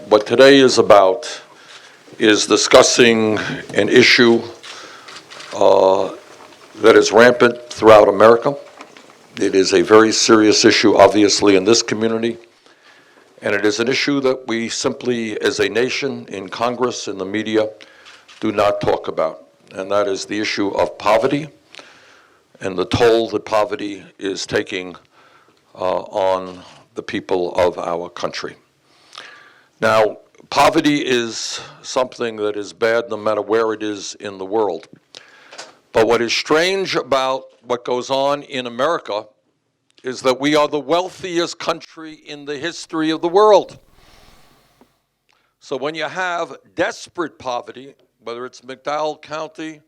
What today is about is discussing an issue that is rampant throughout America. It is a very serious issue, obviously, in this community, and it is an issue that we simply, as a nation, in Congress, in the media, do not talk about, and that is the issue of poverty and the toll that poverty is taking on the people of our country. Now, poverty is something that is bad no matter where it is in the world. But what is strange about what goes on in America is that we are the wealthiest country in the history of the world. So when you have desperate poverty, whether it's McDowell County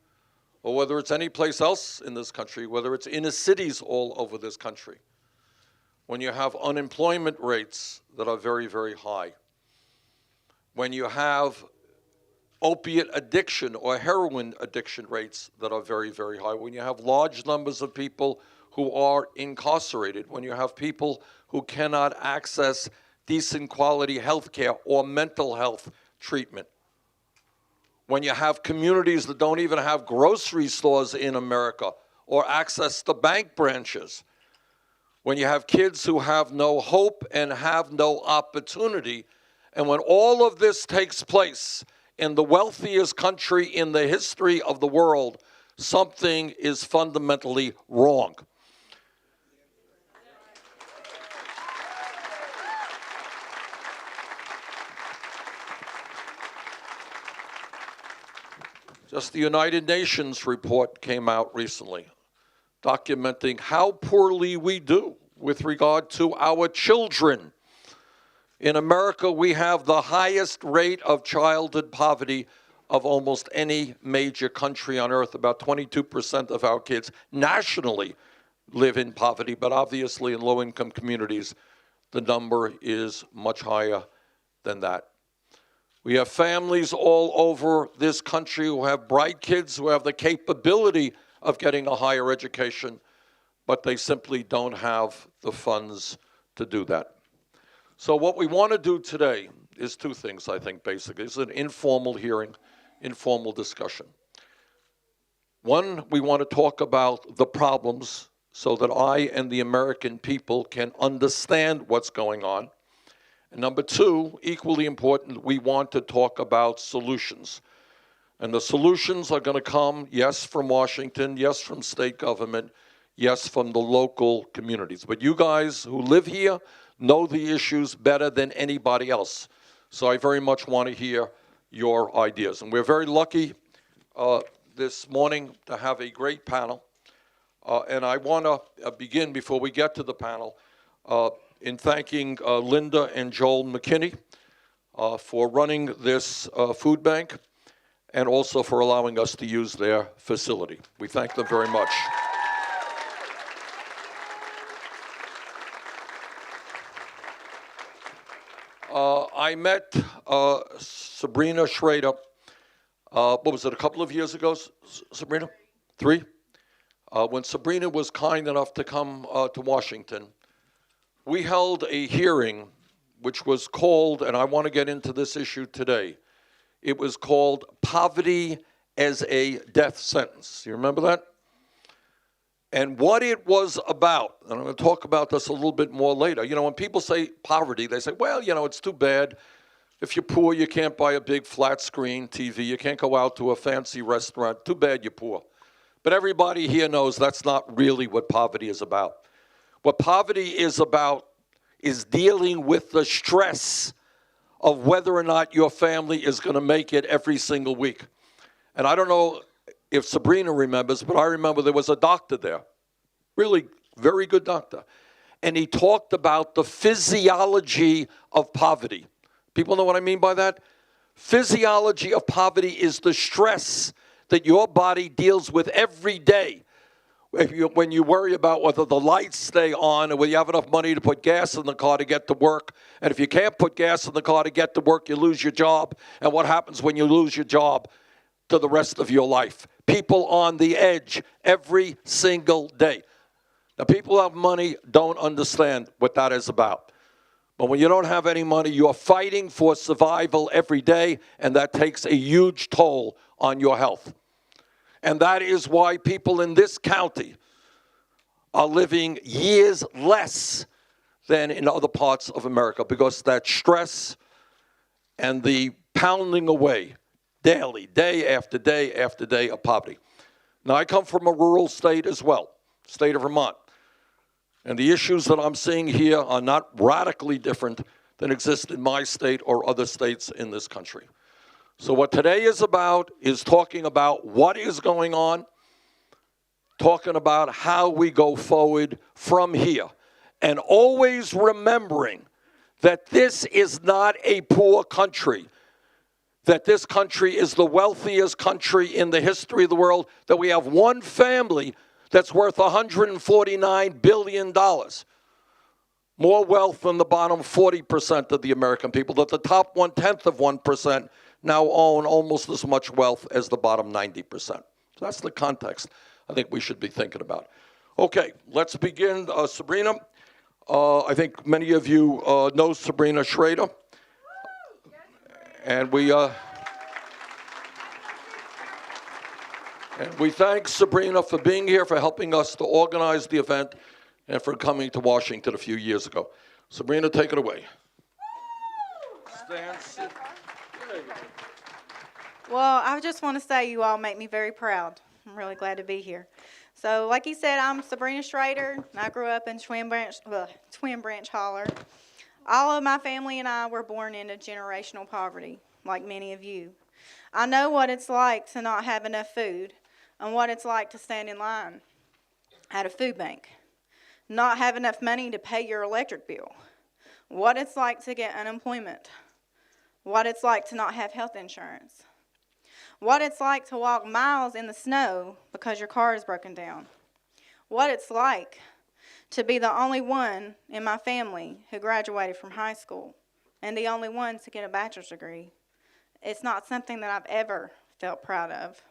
or whether it's any place else in this country, whether it's inner cities all over this country, when you have unemployment rates that are very, very high, when you have opiate addiction or heroin addiction rates that are very, very high, when you have large numbers of people who are incarcerated, when you have people who cannot access decent quality health care or mental health treatment, when you have communities that don't even have grocery stores in America or access to bank branches, when you have kids who have no hope and have no opportunity, and when all of this takes place in the wealthiest country in the history of the world, something is fundamentally wrong. Just the United Nations report came out recently, documenting how poorly we do with regard to our children. In America, we have the highest rate of childhood poverty of almost any major country on earth. About 22% of our kids nationally live in poverty, but obviously in low-income communities, the number is much higher than that. We have families all over this country who have bright kids who have the capability of getting a higher education, but they simply don't have the funds to do that. So what we want to do today is two things, I think, basically. It's an informal hearing, informal discussion. One, we want to talk about the problems so that I and the American people can understand what's going on. And number two, equally important, we want to talk about solutions. And the solutions are going to come, yes, from Washington, yes, from state government, yes, from the local communities. But you guys who live here know the issues better than anybody else. So I very much want to hear your ideas. And we're very lucky this morning to have a great panel. And I want to begin, before we get to the panel, in thanking Linda and Joel McKinney for running this food bank and also for allowing us to use their facility. We thank them very much. I met Sabrina Schrader, what was it, a couple of years ago, Sabrina? Three? When Sabrina was kind enough to come to Washington, we held a hearing which was called, and I want to get into this issue today, it was called Poverty as a Death Sentence. You remember that? And what it was about, and I'm going to talk about this a little bit more later. You know, when people say poverty, they say, well, you know, it's too bad. If you're poor, you can't buy a big flat screen TV. You can't go out to a fancy restaurant. Too bad you're poor. But everybody here knows that's not really what poverty is about. What poverty is about is dealing with the stress of whether or not your family is going to make it every single week. And I don't know if Sabrina remembers, but I remember there was a doctor there, really very good doctor. And he talked about the physiology of poverty. People know what I mean by that? Physiology of poverty is the stress that your body deals with every day. When you worry about whether the lights stay on or whether you have enough money to put gas in the car to get to work. And if you can't put gas in the car to get to work, you lose your job. And what happens when you lose your job to the rest of your life? People on the edge every single day. Now, people who have money don't understand what that is about. But when you don't have any money, you're fighting for survival every day, and that takes a huge toll on your health. And that is why people in this county are living years less than in other parts of America, because that stress and the pounding away daily, day after day after day of poverty. Now, I come from a rural state as well, state of Vermont. And the issues that I'm seeing here are not radically different than exist in my state or other states in this country. So what today is about is talking about what is going on, talking about how we go forward from here, and always remembering that this is not a poor country, that this country is the wealthiest country in the history of the world, that we have one family that's worth $149 billion. More wealth than the bottom 40% of the American people, that the top 1/10 of 1% now own almost as much wealth as the bottom 90%. So that's the context I think we should be thinking about. Okay, let's begin. Sabrina, I think many of you know Sabrina Schrader. And we thank Sabrina for being here, for helping us to organize the event, and for coming to Washington a few years ago. Sabrina, take it away. Stand, sit. Well, I just want to say you all make me very proud. I'm really glad to be here. So, like he said, I'm Sabrina Schrader, and I grew up in Twin Branch Holler. All of my family and I were born into generational poverty, like many of you. I know what it's like to not have enough food, and what it's like to stand in line at a food bank, not have enough money to pay your electric bill, what it's like to get unemployment, what it's like to not have health insurance, what it's like to walk miles in the snow because your car is broken down, what it's like to be the only one in my family who graduated from high school and the only one to get a bachelor's degree. It's not something that I've ever felt proud of.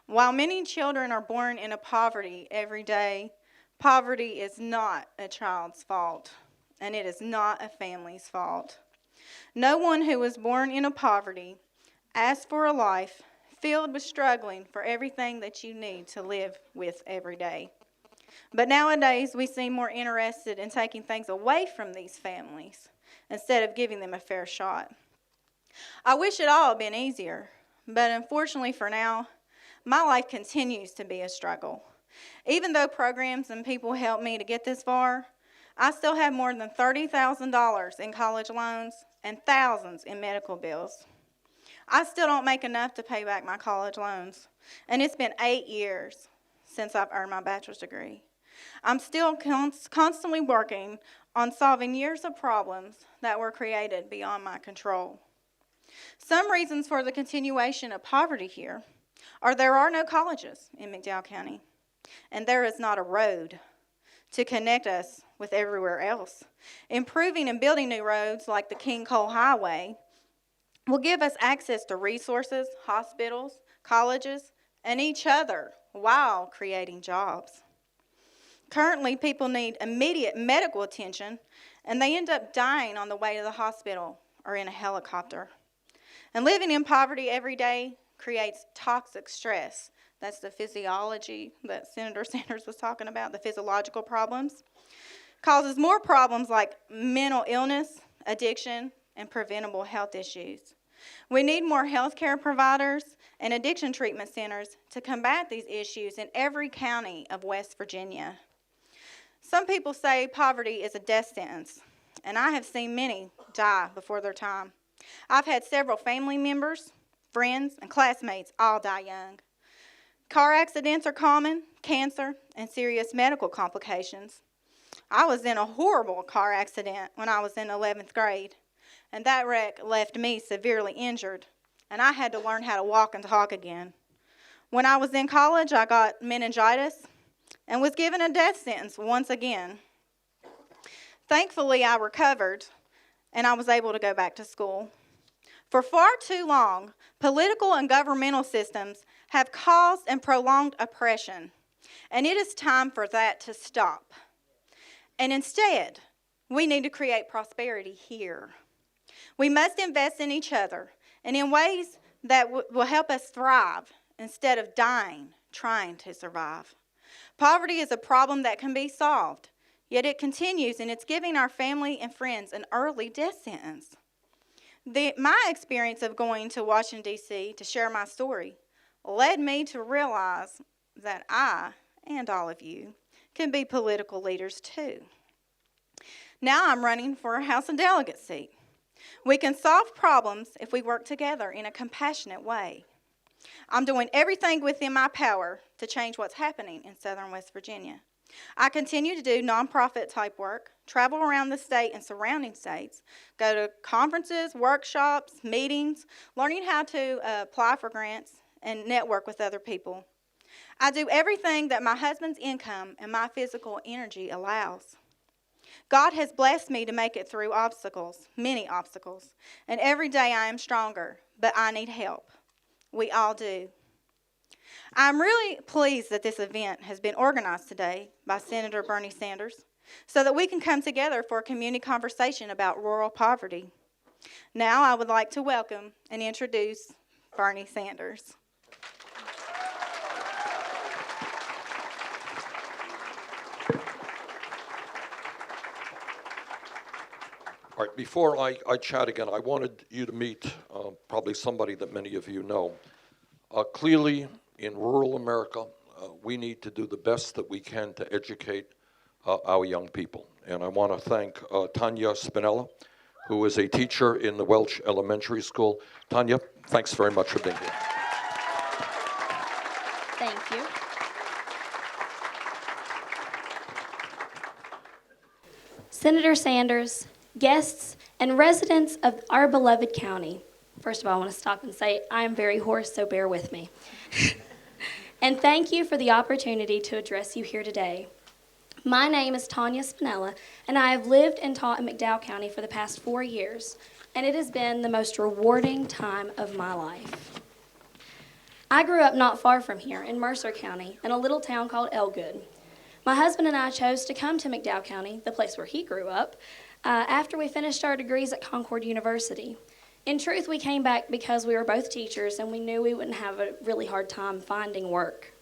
While many children are born into poverty every day, poverty is not a child's fault, and it is not a family's fault. No one who was born into poverty asks for a life filled with struggling for everything that you need to live with every day. But nowadays, we seem more interested in taking things away from these families instead of giving them a fair shot. I wish it all had been easier, but unfortunately for now, my life continues to be a struggle. Even though programs and people helped me to get this far, I still have more than $30,000 in college loans and thousands in medical bills. I still don't make enough to pay back my college loans, and it's been 8 years since I've earned my bachelor's degree. I'm still constantly working on solving years of problems that were created beyond my control. Some reasons for the continuation of poverty here are there are no colleges in McDowell County, and there is not a road to connect us with everywhere else. Improving and building new roads like the King Cole Highway will give us access to resources, hospitals, colleges, and each other while creating jobs. Currently, people need immediate medical attention, and they end up dying on the way to the hospital or in a helicopter. And living in poverty every day creates toxic stress. That's the physiology that Senator Sanders was talking about, the physiological problems. Causes more problems like mental illness, addiction, and preventable health issues. We need more health care providers and addiction treatment centers to combat these issues in every county of West Virginia. Some people say poverty is a death sentence, and I have seen many die before their time. I've had several family members, friends, and classmates all die young. Car accidents are common, cancer, and serious medical complications. I was in a horrible car accident when I was in 11th grade, and that wreck left me severely injured, and I had to learn how to walk and talk again. When I was in college, I got meningitis and was given a death sentence once again. Thankfully, I recovered, and I was able to go back to school. For far too long, political and governmental systems have caused and prolonged oppression, and it is time for that to stop. And instead, We need to create prosperity here. We must invest in each other and in ways that will help us thrive instead of dying trying to survive. Poverty is a problem that can be solved, yet it continues, and it's giving our family and friends an early death sentence. My experience of going to Washington, D.C. to share my story led me to realize that I, and all of you, can be political leaders too. Now I'm running for a House of Delegates seat. We can solve problems if we work together in a compassionate way. I'm doing everything within my power to change what's happening in southern West Virginia. I continue to do nonprofit type work, travel around the state and surrounding states, go to conferences, workshops, meetings, learning how to apply for grants and network with other people. I do everything that my husband's income and my physical energy allows. God has blessed me to make it through obstacles, many obstacles, and every day I am stronger, but I need help. We all do. I'm really pleased that this event has been organized today by Senator Bernie Sanders so that we can come together for a community conversation about rural poverty. Now I would like to welcome and introduce Bernie Sanders. All right, before I chat again, I wanted you to meet probably somebody that many of you know. Clearly, in rural America, we need to do the best that we can to educate our young people. And I want to thank Tanya Spinella, who is a teacher in the Welch Elementary School. Tanya, thanks very much for being here. Thank you. Senator Sanders, guests, and residents of our beloved county. First of all, I want to stop and say I am very hoarse, so bear with me. And thank you for the opportunity to address you here today. My name is Tanya Spinella, and I have lived and taught in McDowell County for the past 4 years, and it has been the most rewarding time of my life. I grew up not far from here in Mercer County in a little town called Elgood. My husband and I chose to come to McDowell County, the place where he grew up, after we finished our degrees at Concord University. In truth, we came back because we were both teachers and we knew we wouldn't have a really hard time finding work.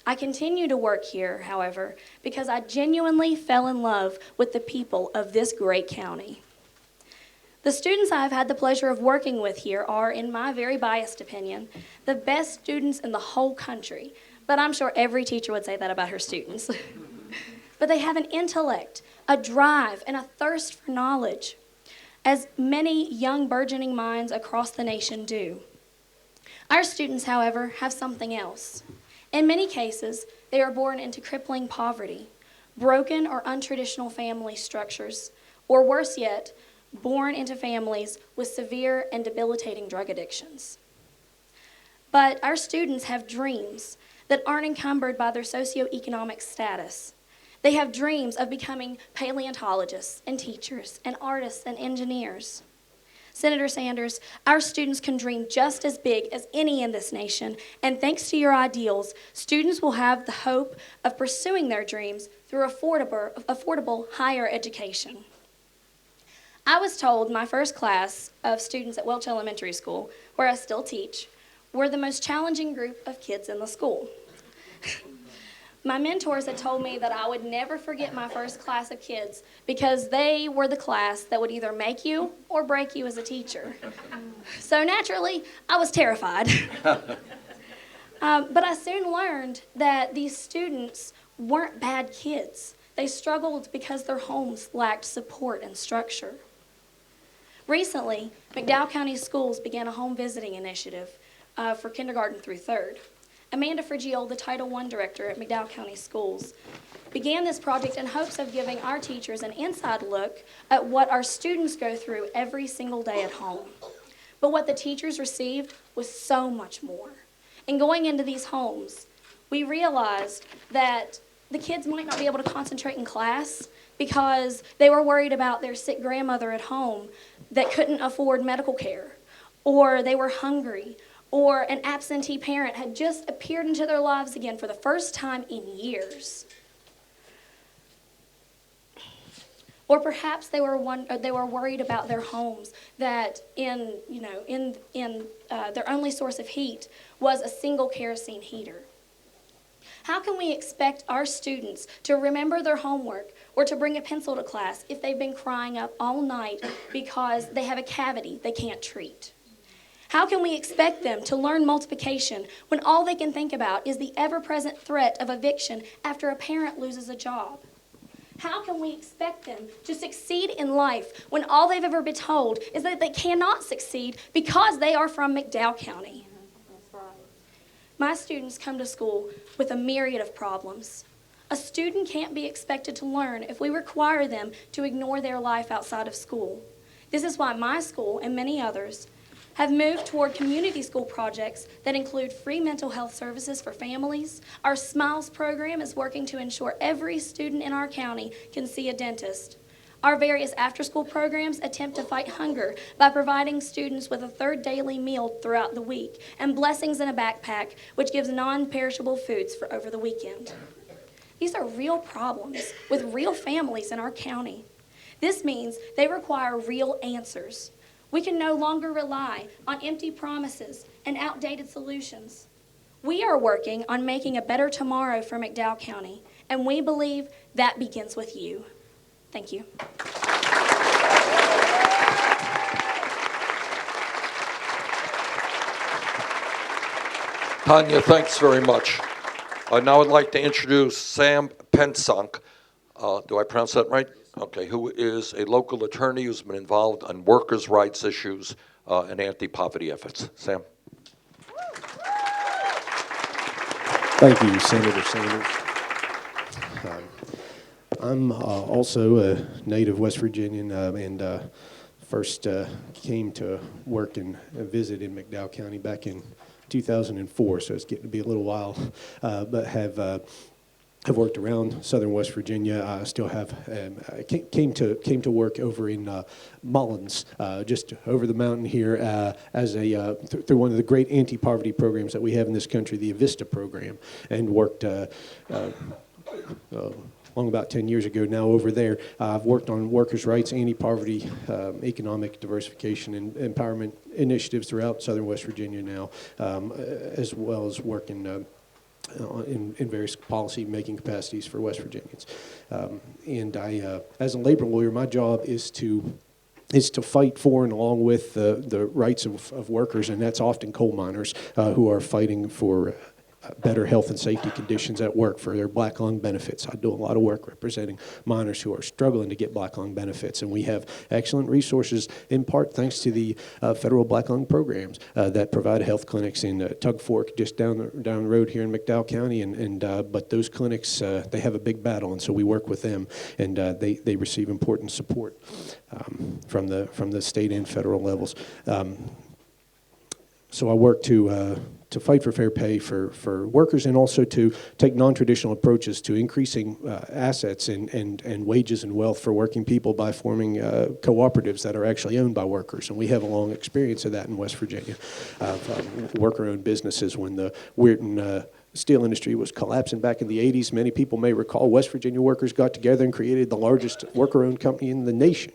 I continue to work here, however, because I genuinely fell in love with the people of this great county. The students I have had the pleasure of working with here are, in my very biased opinion, the best students in the whole country, but I'm sure every teacher would say that about her students. But they have an intellect, a drive, and a thirst for knowledge, as many young burgeoning minds across the nation do. Our students, however, have something else. In many cases, they are born into crippling poverty, broken or untraditional family structures, or worse yet, born into families with severe and debilitating drug addictions. But our students have dreams that aren't encumbered by their socioeconomic status. They have dreams of becoming paleontologists and teachers and artists and engineers. Senator Sanders, our students can dream just as big as any in this nation, and thanks to your ideals, students will have the hope of pursuing their dreams through affordable higher education. I was told my first class of students at Welch Elementary School, where I still teach, were the most challenging group of kids in the school. My mentors had told me that I would never forget my first class of kids because they were the class that would either make you or break you as a teacher. So naturally, I was terrified. But I soon learned that these students weren't bad kids. They struggled because their homes lacked support and structure. Recently, McDowell County Schools began a home visiting initiative for kindergarten through 3rd. Amanda Frigiel, the Title I director at McDowell County Schools, began this project in hopes of giving our teachers an inside look at what our students go through every single day at home. But what the teachers received was so much more. In going into these homes, we realized that the kids might not be able to concentrate in class because they were worried about their sick grandmother at home that couldn't afford medical care, or they were hungry, or an absentee parent had just appeared into their lives again for the first time in years. Or perhaps they were worried about their homes, that in their only source of heat was a single kerosene heater. How can we expect our students to remember their homework or to bring a pencil to class if they've been crying up all night because they have a cavity they can't treat? How can we expect them to learn multiplication when all they can think about is the ever-present threat of eviction after a parent loses a job? How can we expect them to succeed in life when all they've ever been told is that they cannot succeed because they are from McDowell County? My students come to school with a myriad of problems. A student can't be expected to learn if we require them to ignore their life outside of school. This is why my school and many others have moved toward community school projects that include free mental health services for families. Our SMILES program is working to ensure every student in our county can see a dentist. Our various after-school programs attempt to fight hunger by providing students with a third daily meal throughout the week and blessings in a backpack, which gives non-perishable foods for over the weekend. These are real problems with real families in our county. This means they require real answers. We can no longer rely on empty promises and outdated solutions. We are working on making a better tomorrow for McDowell County, and we believe that begins with you. Thank you. Tanya, thanks very much. Now I'd like to introduce Sam Pensunk. Do I pronounce that right? Okay, who is a local attorney who's been involved on workers' rights issues and anti-poverty efforts. Sam. Thank you, Senator Sanders. I'm also a native West Virginian and first came to work and visit in McDowell County back in 2004, so it's getting to be a little while, but have worked around southern West Virginia. I still have came to work over in Mullins, just over the mountain here, as through one of the great anti-poverty programs that we have in this country, the Avista program, and worked long about 10 years ago now over there. I've worked on workers' rights, anti-poverty, economic diversification, and empowerment initiatives throughout southern West Virginia now, as well as working in various policy-making capacities for West Virginians. And I, as a labor lawyer, my job is to fight for and along with the rights of workers, and that's often coal miners who are fighting for better health and safety conditions at work for their black lung benefits. I do a lot of work representing miners who are struggling to get black lung benefits, and we have excellent resources in part thanks to the federal black lung programs that provide health clinics in Tug Fork just down the road here in McDowell County, but those clinics, they have a big battle, and so we work with them, and they receive important support from the state and federal levels. So I work to fight for fair pay for workers, and also to take non-traditional approaches to increasing assets and wages and wealth for working people by forming cooperatives that are actually owned by workers. And we have a long experience of that in West Virginia, of worker-owned businesses. When the Weirton steel industry was collapsing back in the 80s, many people may recall West Virginia workers got together and created the largest worker-owned company in the nation.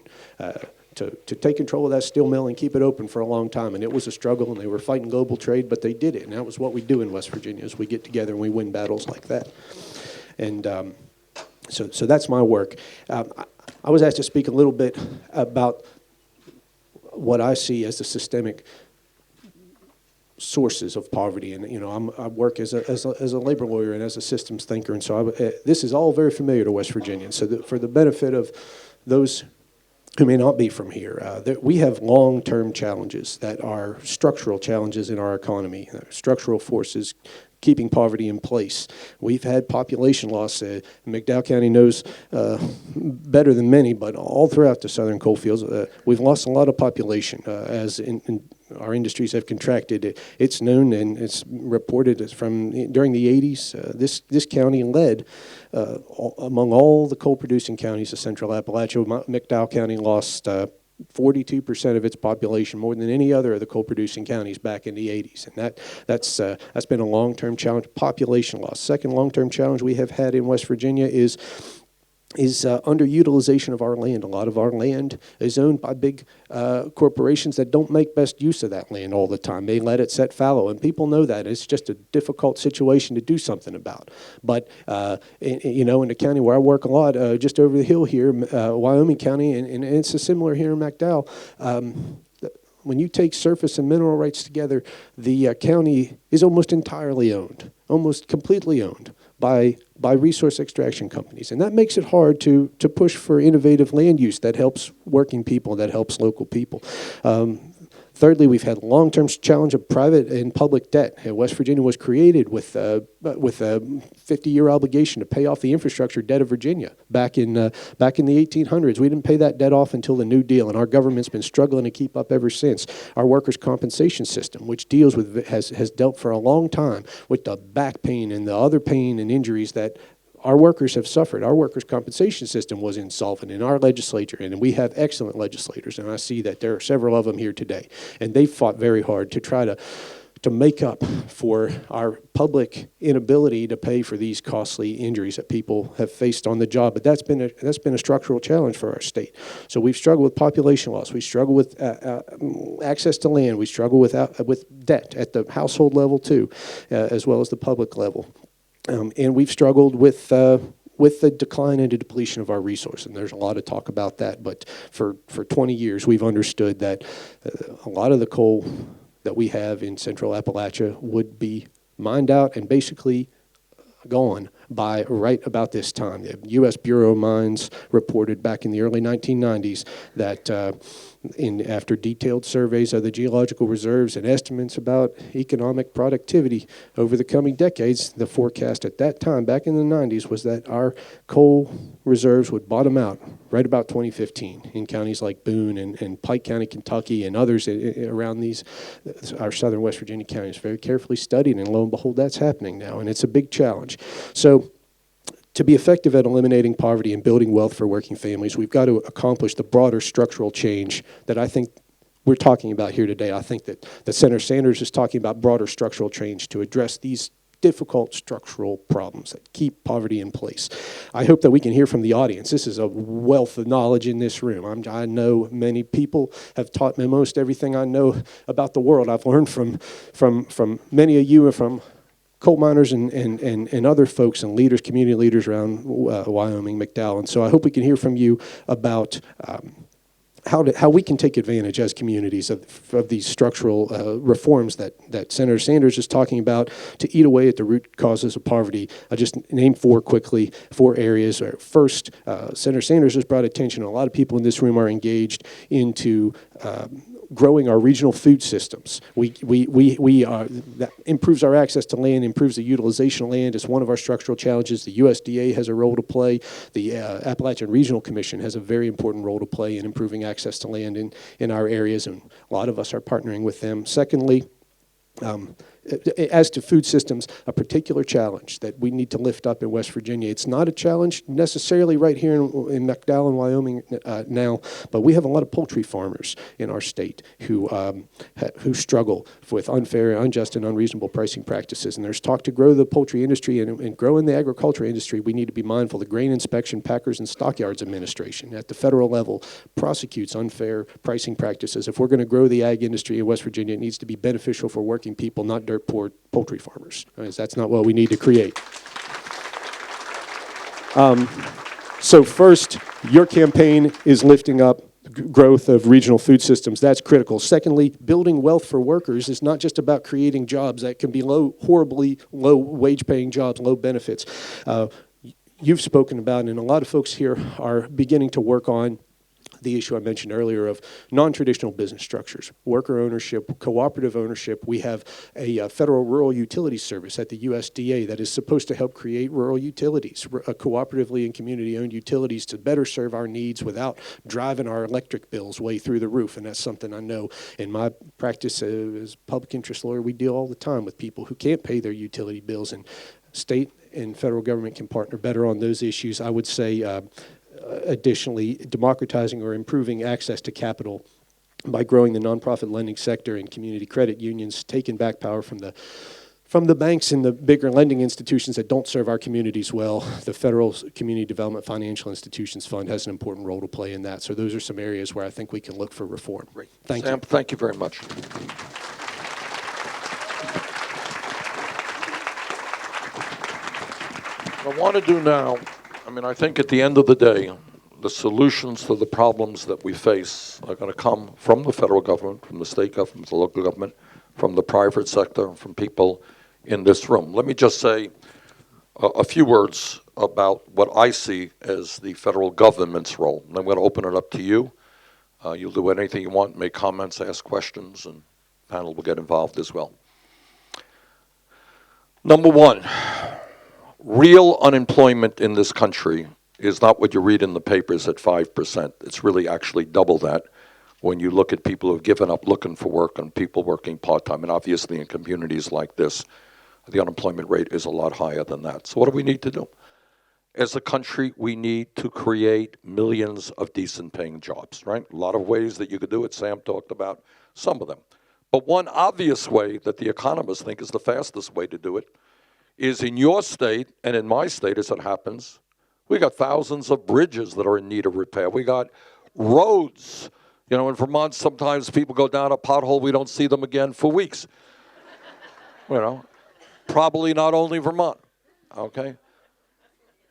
To take control of that steel mill and keep it open for a long time. And it was a struggle, and they were fighting global trade, but they did it. And that was what we do in West Virginia, is we get together and we win battles like that. And so that's my work. I was asked to speak a little bit about what I see as the systemic sources of poverty. And I work as a labor lawyer and as a systems thinker, and so this is all very familiar to West Virginians. So for the benefit of those who may not be from here, we have long-term challenges that are structural challenges in our economy, structural forces keeping poverty in place. We've had population loss. McDowell County knows better than many, but all throughout the southern coal fields, we've lost a lot of population as our industries have contracted. It's known and it's reported from during the 80s. This county led among all the coal-producing counties of Central Appalachia. McDowell County lost 42% of its population, more than any other of the coal-producing counties back in the 80s, and that's been a long-term challenge. Population loss. Second long-term challenge we have had in West Virginia is is underutilization of our land. A lot of our land is owned by big corporations that don't make best use of that land all the time. They let it set fallow, and people know that. It's just a difficult situation to do something about. But, in the county where I work a lot, just over the hill here, Wyoming County, and it's similar here in McDowell, when you take surface and mineral rights together, the county is almost entirely owned, almost completely owned by resource extraction companies. And that makes it hard to push for innovative land use that helps working people, that helps local people. Thirdly, we've had a long-term challenge of private and public debt. West Virginia was created with a 50-year obligation to pay off the infrastructure debt of Virginia back in the 1800s. We didn't pay that debt off until the New Deal, and our government's been struggling to keep up ever since. Our workers' compensation system, which deals with has dealt for a long time with the back pain and the other pain and injuries that our workers have suffered. Our workers' compensation system was insolvent in our legislature, and we have excellent legislators, and I see that there are several of them here today. And they fought very hard to try to make up for our public inability to pay for these costly injuries that people have faced on the job. But that's been a structural challenge for our state. So we've struggled with population loss. We struggle with access to land. We struggle with debt at the household level too, as well as the public level. And we've struggled with the decline and the depletion of our resource, and there's a lot of talk about that. But for 20 years, we've understood that a lot of the coal that we have in Central Appalachia would be mined out and basically gone by right about this time. The U.S. Bureau of Mines reported back in the early 1990s that after detailed surveys of the geological reserves and estimates about economic productivity over the coming decades, the forecast at that time, back in the 90s, was that our coal reserves would bottom out right about 2015 in counties like Boone and Pike County, Kentucky, and others around our southern West Virginia counties. Very carefully studied, and lo and behold, that's happening now, and it's a big challenge. So to be effective at eliminating poverty and building wealth for working families, we've got to accomplish the broader structural change that I think we're talking about here today. I think that Senator Sanders is talking about broader structural change to address these difficult structural problems that keep poverty in place. I hope that we can hear from the audience. This is a wealth of knowledge in this room. I know many people have taught me most everything I know about the world. I've learned from many of you and from coal miners and other folks and leaders, community leaders around Wyoming, McDowell. And so I hope we can hear from you about how we can take advantage as communities of these structural reforms that Senator Sanders is talking about to eat away at the root causes of poverty. I'll just name four areas. First, Senator Sanders has brought attention. A lot of people in this room are engaged into growing our regional food systems. That improves our access to land, improves the utilization of land. It's one of our structural challenges. The USDA has a role to play. The Appalachian Regional Commission has a very important role to play in improving access to land in our areas, and a lot of us are partnering with them. Secondly, as to food systems, a particular challenge that we need to lift up in West Virginia. It's not a challenge necessarily right here in McDowell and Wyoming now, but we have a lot of poultry farmers in our state who struggle with unfair, unjust, and unreasonable pricing practices. And there's talk to grow the poultry industry and grow in the agriculture industry. We need to be mindful. The Grain Inspection, Packers, and Stockyards Administration at the federal level prosecutes unfair pricing practices. If we're going to grow the ag industry in West Virginia, it needs to be beneficial for working people, not dirt poor poultry farmers. That's not what we need to create. So first, your campaign is lifting up growth of regional food systems. That's critical. Secondly, building wealth for workers is not just about creating jobs that can be horribly low wage paying jobs, low benefits. You've spoken about, and a lot of folks here are beginning to work on the issue I mentioned earlier of non-traditional business structures, worker ownership, cooperative ownership. We have a federal rural utilities service at the USDA that is supposed to help create rural utilities, cooperatively and community-owned utilities to better serve our needs without driving our electric bills way through the roof. And that's something I know in my practice as public interest lawyer, we deal all the time with people who can't pay their utility bills, and state and federal government can partner better on those issues. I would say additionally, democratizing or improving access to capital by growing the nonprofit lending sector and community credit unions, taking back power from From the banks and the bigger lending institutions that don't serve our communities well, the Federal Community Development Financial Institutions Fund has an important role to play in that. So those are some areas where I think we can look for reform. Great. Thank Sam, you. thank you very much. What I want to do now, I think at the end of the day, the solutions to the problems that we face are going to come from the federal government, from the state government, the local government, from the private sector, from people in this room. Let me just say a few words about what I see as the federal government's role. And I'm going to open it up to you. You'll do anything you want, make comments, ask questions, and the panel will get involved as well. Number one, real unemployment in this country is not what you read in the papers at 5%. It's really actually double that when you look at people who have given up looking for work and people working part-time. And obviously in communities like this, the unemployment rate is a lot higher than that. So what do we need to do? As a country, we need to create millions of decent paying jobs, right? A lot of ways that you could do it. Sam talked about some of them. But one obvious way that the economists think is the fastest way to do it is in your state and in my state, as it happens, we got thousands of bridges that are in need of repair. We got roads. You know, in Vermont, sometimes people go down a pothole, we don't see them again for weeks. You know, probably not only Vermont, okay?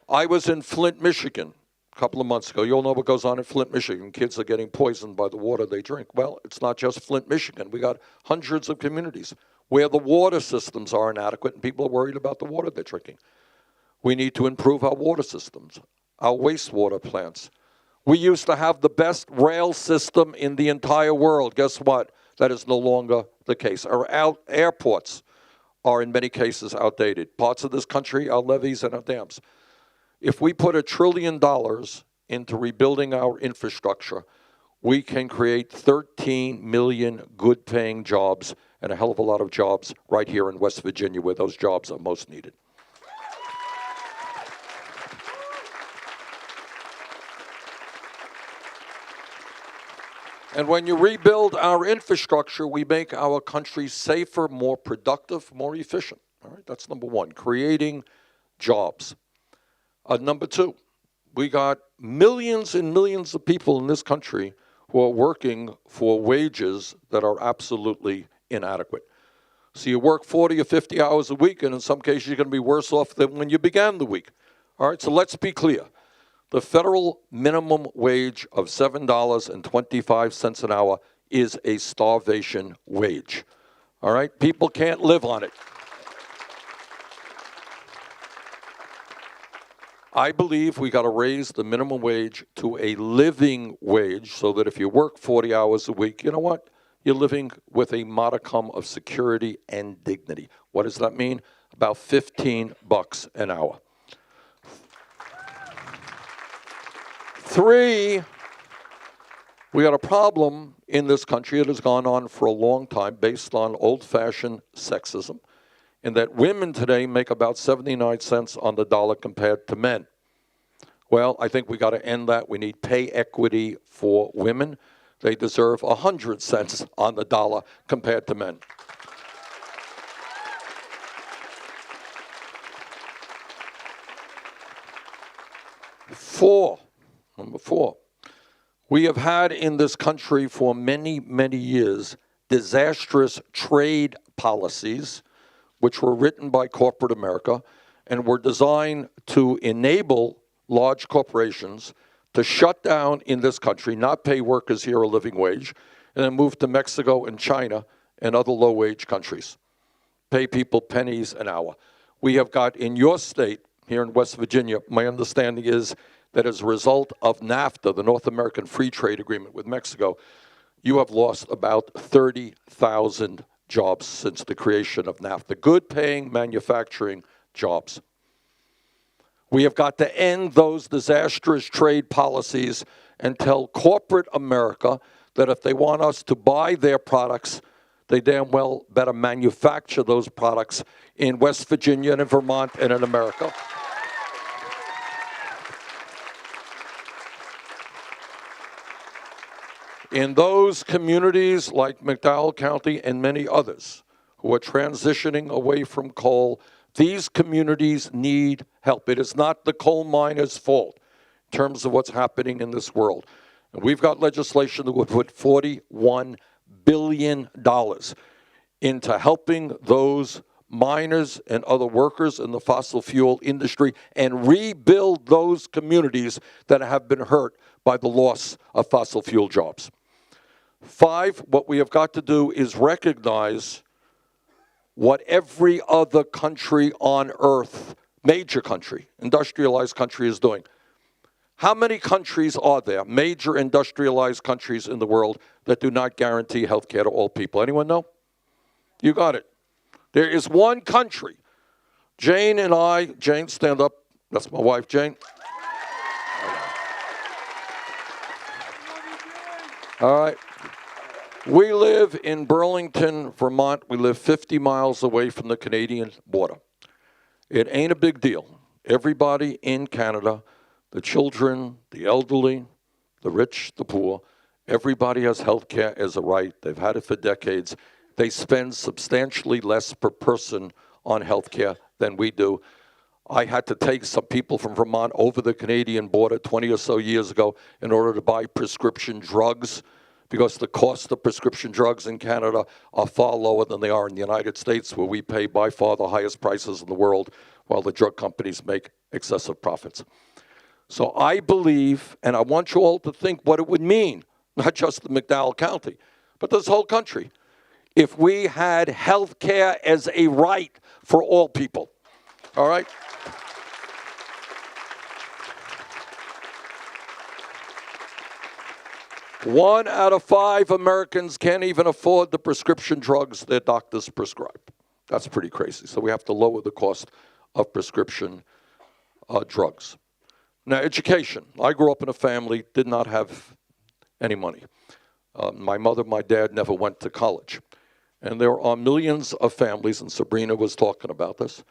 I was in Flint, Michigan a couple of months ago. You all know what goes on in Flint, Michigan. Kids are getting poisoned by the water they drink. Well, it's not just Flint, Michigan. We got hundreds of communities where the water systems are inadequate and people are worried about the water they're drinking. We need to improve our water systems, our wastewater plants. We used to have the best rail system in the entire world. Guess what? That is no longer the case. Our airports are in many cases outdated. Parts of this country, our levees and our dams. If we put $1 trillion into rebuilding our infrastructure, we can create 13 million good-paying jobs and a hell of a lot of jobs right here in West Virginia where those jobs are most needed. And when you rebuild our infrastructure, we make our country safer, more productive, more efficient. All right, that's number one, creating jobs. Number two, we got millions and millions of people in this country who are working for wages that are absolutely inadequate. So you work 40 or 50 hours a week, and in some cases you're going to be worse off than when you began the week. All right, so let's be clear. The federal minimum wage of $7.25 an hour is a starvation wage. All right? People can't live on it. I believe we got to raise the minimum wage to a living wage so that if you work 40 hours a week, you know what? You're living with a modicum of security and dignity. What does that mean? About $15 an hour. 3, we got a problem in this country that has gone on for a long time based on old-fashioned sexism, in that women today make about 79 cents on the dollar compared to men. Well, I think we got to end that. We need pay equity for women. They deserve 100 cents on the dollar compared to men. 4. Number 4, we have had in this country for many, many years disastrous trade policies which were written by corporate America and were designed to enable large corporations to shut down in this country, not pay workers here a living wage, and then move to Mexico and China and other low-wage countries. Pay people pennies an hour. We have got in your state, here in West Virginia, my understanding is that as a result of NAFTA, the North American Free Trade Agreement with Mexico, you have lost about 30,000 jobs since the creation of NAFTA, good-paying manufacturing jobs. We have got to end those disastrous trade policies and tell corporate America that if they want us to buy their products, they damn well better manufacture those products in West Virginia and in Vermont and in America. In those communities like McDowell County and many others who are transitioning away from coal. These communities need help. It is not the coal miners' fault in terms of what's happening in this world. And we've got legislation that would put $41 billion into helping those miners and other workers in the fossil fuel industry and rebuild those communities that have been hurt by the loss of fossil fuel jobs. 5, what we have got to do is recognize what every other country on earth, major country, industrialized country, is doing. How many countries are there, major industrialized countries in the world, that do not guarantee health care to all people? Anyone know? You got it. There is one country. Jane and I, Jane, stand up. That's my wife, Jane. All right. We live in Burlington, Vermont. We live 50 miles away from the Canadian border. It ain't a big deal. Everybody in Canada, the children, the elderly, the rich, the poor, everybody has health care as a right. They've had it for decades. They spend substantially less per person on health care than we do. I had to take some people from Vermont over the Canadian border 20 or so years ago in order to buy prescription drugs, because the cost of prescription drugs in Canada are far lower than they are in the United States, where we pay by far the highest prices in the world, while the drug companies make excessive profits. So I believe, and I want you all to think what it would mean, not just the McDowell County, but this whole country, if we had health care as a right for all people. All right? One out of 5 Americans can't even afford the prescription drugs their doctors prescribe. That's pretty crazy. So we have to lower the cost of prescription drugs. Now, education. I grew up in a family, did not have any money. My mother, my dad never went to college. And there are millions of families, and Sabrina was talking about this,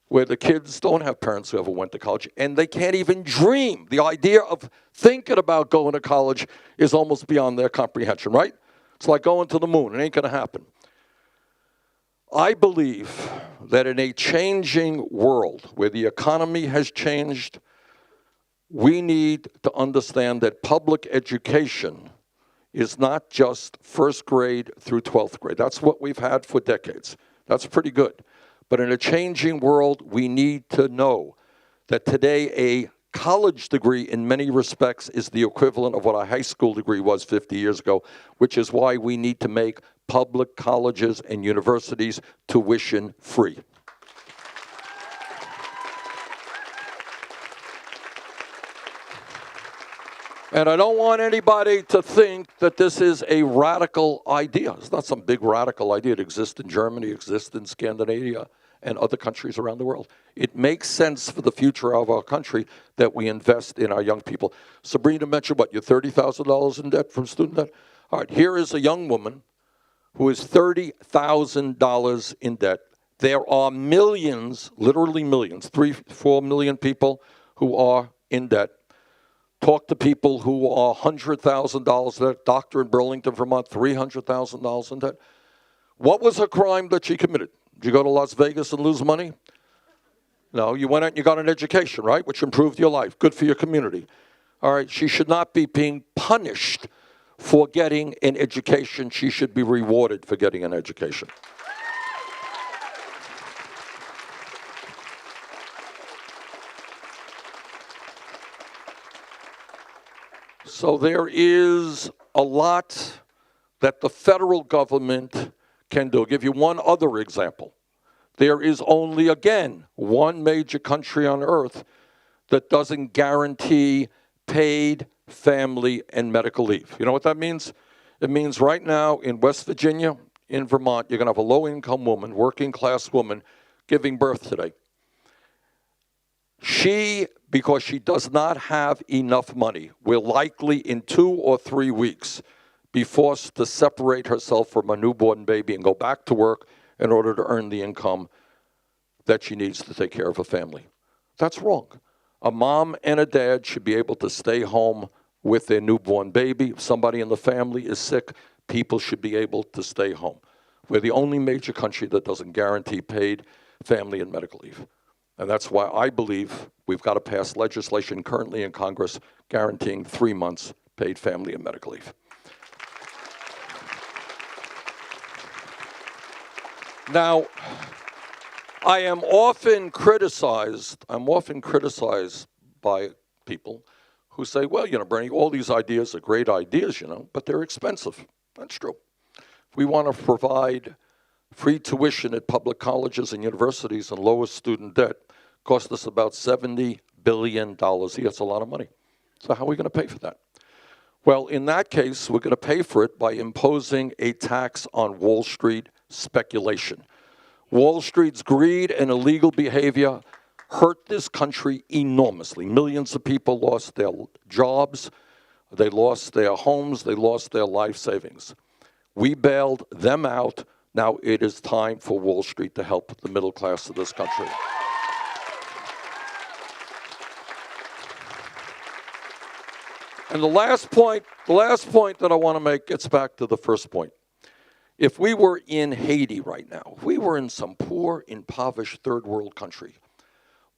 where the kids don't have parents who ever went to college, and they can't even dream. The idea of thinking about going to college is almost beyond their comprehension, right? It's like going to the moon. It ain't going to happen. I believe that in a changing world where the economy has changed, we need to understand that public education is not just first grade through 12th grade. That's what we've had for decades. That's pretty good. But in a changing world, we need to know that today a college degree in many respects is the equivalent of what a high school degree was 50 years ago, which is why we need to make public colleges and universities tuition free. And I don't want anybody to think that this is a radical idea. It's not some big radical idea. It exists in Germany, exists in Scandinavia, and other countries around the world. It makes sense for the future of our country that we invest in our young people. Sabrina mentioned, what, you're $30,000 in debt from student debt? All right, here is a young woman who is $30,000 in debt. There are millions, literally millions, 3-4 million people who are in debt. Talk to people who are $100,000 in debt. Doctor in Burlington, Vermont, $300,000 in debt. What was her crime that she committed? Did you go to Las Vegas and lose money? No, you went out and you got an education, right, which improved your life. Good for your community. All right, she should not be being punished for getting an education. She should be rewarded for getting an education. So there is a lot that the federal government can do. I'll give you one other example. There is only, again, one major country on earth that doesn't guarantee paid family and medical leave. You know what that means? It means right now in West Virginia, in Vermont, you're going to have a low-income woman, working-class woman, giving birth today. She, because she does not have enough money, will likely in 2 or 3 weeks be forced to separate herself from a newborn baby and go back to work in order to earn the income that she needs to take care of her family. That's wrong. A mom and a dad should be able to stay home with their newborn baby. If somebody in the family is sick, people should be able to stay home. We're the only major country that doesn't guarantee paid family and medical leave. And that's why I believe we've got to pass legislation currently in Congress guaranteeing 3 months paid family and medical leave. Now, I'm often criticized by people who say, well, Bernie, all these ideas are great ideas, but they're expensive. That's true. If we want to provide free tuition at public colleges and universities and lower student debt, cost us about $70 billion a year. That's a lot of money. So how are we going to pay for that? Well, in that case, we're going to pay for it by imposing a tax on Wall Street speculation. Wall Street's greed and illegal behavior hurt this country enormously. Millions of people lost their jobs, they lost their homes, they lost their life savings. We bailed them out. Now it is time for Wall Street to help the middle class of this country. And the last point that I want to make gets back to the first point. If we were in Haiti right now, if we were in some poor, impoverished third world country,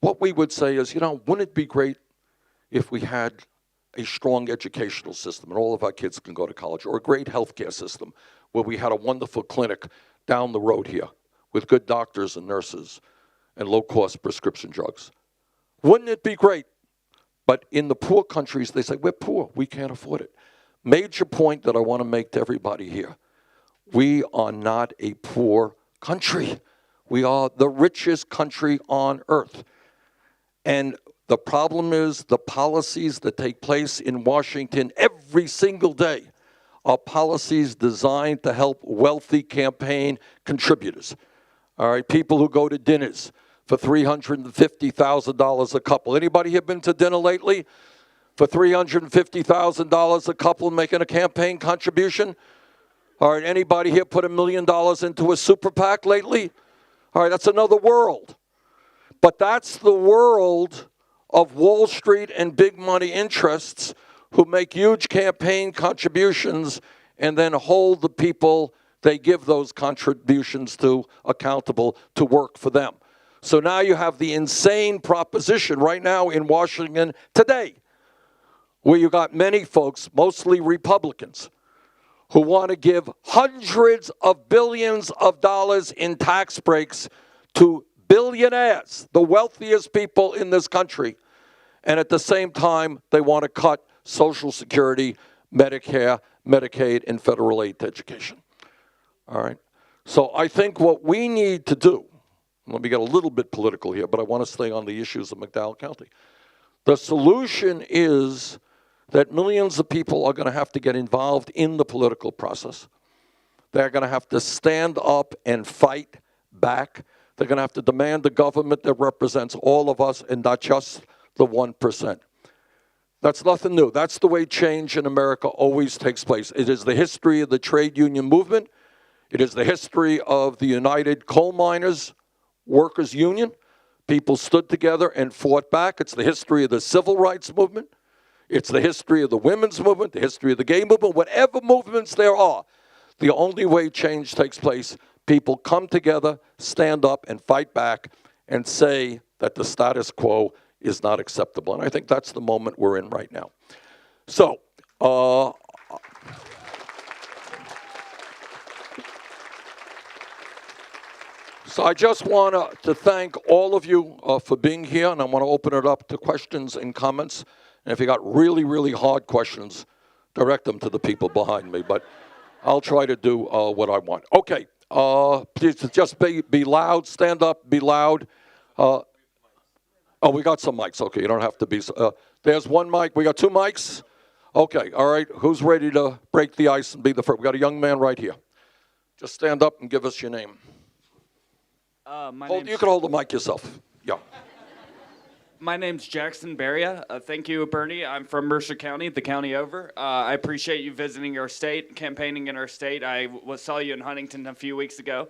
what we would say is, wouldn't it be great if we had a strong educational system and all of our kids can go to college, or a great healthcare system where we had a wonderful clinic down the road here with good doctors and nurses and low-cost prescription drugs? Wouldn't it be great? But in the poor countries, they say, we're poor, we can't afford it. Major point that I want to make to everybody here. We are not a poor country. We are the richest country on earth. And the problem is the policies that take place in Washington every single day are policies designed to help wealthy campaign contributors. All right, people who go to dinners for $350,000 a couple. Anybody here been to dinner lately? For $350,000 a couple making a campaign contribution? All right, anybody here put $1 million into a super PAC lately? All right, that's another world. But that's the world of Wall Street and big money interests who make huge campaign contributions and then hold the people they give those contributions to accountable to work for them. So now you have the insane proposition right now in Washington today, where you got many folks, mostly Republicans, who want to give hundreds of billions of dollars in tax breaks to billionaires, the wealthiest people in this country. And at the same time, they want to cut Social Security, Medicare, Medicaid, and federal aid to education. All right? So I think what we need to do, let me get a little bit political here, but I want to stay on the issues of McDowell County. The solution is that millions of people are going to have to get involved in the political process. They're going to have to stand up and fight back. They're going to have to demand a government that represents all of us and not just the 1%. That's nothing new. That's the way change in America always takes place. It is the history of the trade union movement. It is the history of the United Coal Miners Workers Union. People stood together and fought back. It's the history of the civil rights movement. It's the history of the women's movement, the history of the gay movement, whatever movements there are. The only way change takes place, people come together, stand up, and fight back and say that the status quo is not acceptable. And I think that's the moment we're in right now. So, I just want to thank all of you for being here, and I want to open it up to questions and comments. And if you got really, really hard questions, direct them to the people behind me. But I'll try to do what I want. Okay, please just be loud, stand up, be loud. Oh, we got some mics. Okay, you don't have to be. There's one mic. We got two mics. Okay, all right. Who's ready to break the ice and be the first? We got a young man right here. Just stand up and give us your name. You can hold the mic yourself. Yeah. My name's Jackson Beria. Thank you, Bernie. I'm from Mercer County, the county over. I appreciate you visiting our state, campaigning in our state. I saw you in Huntington a few weeks ago.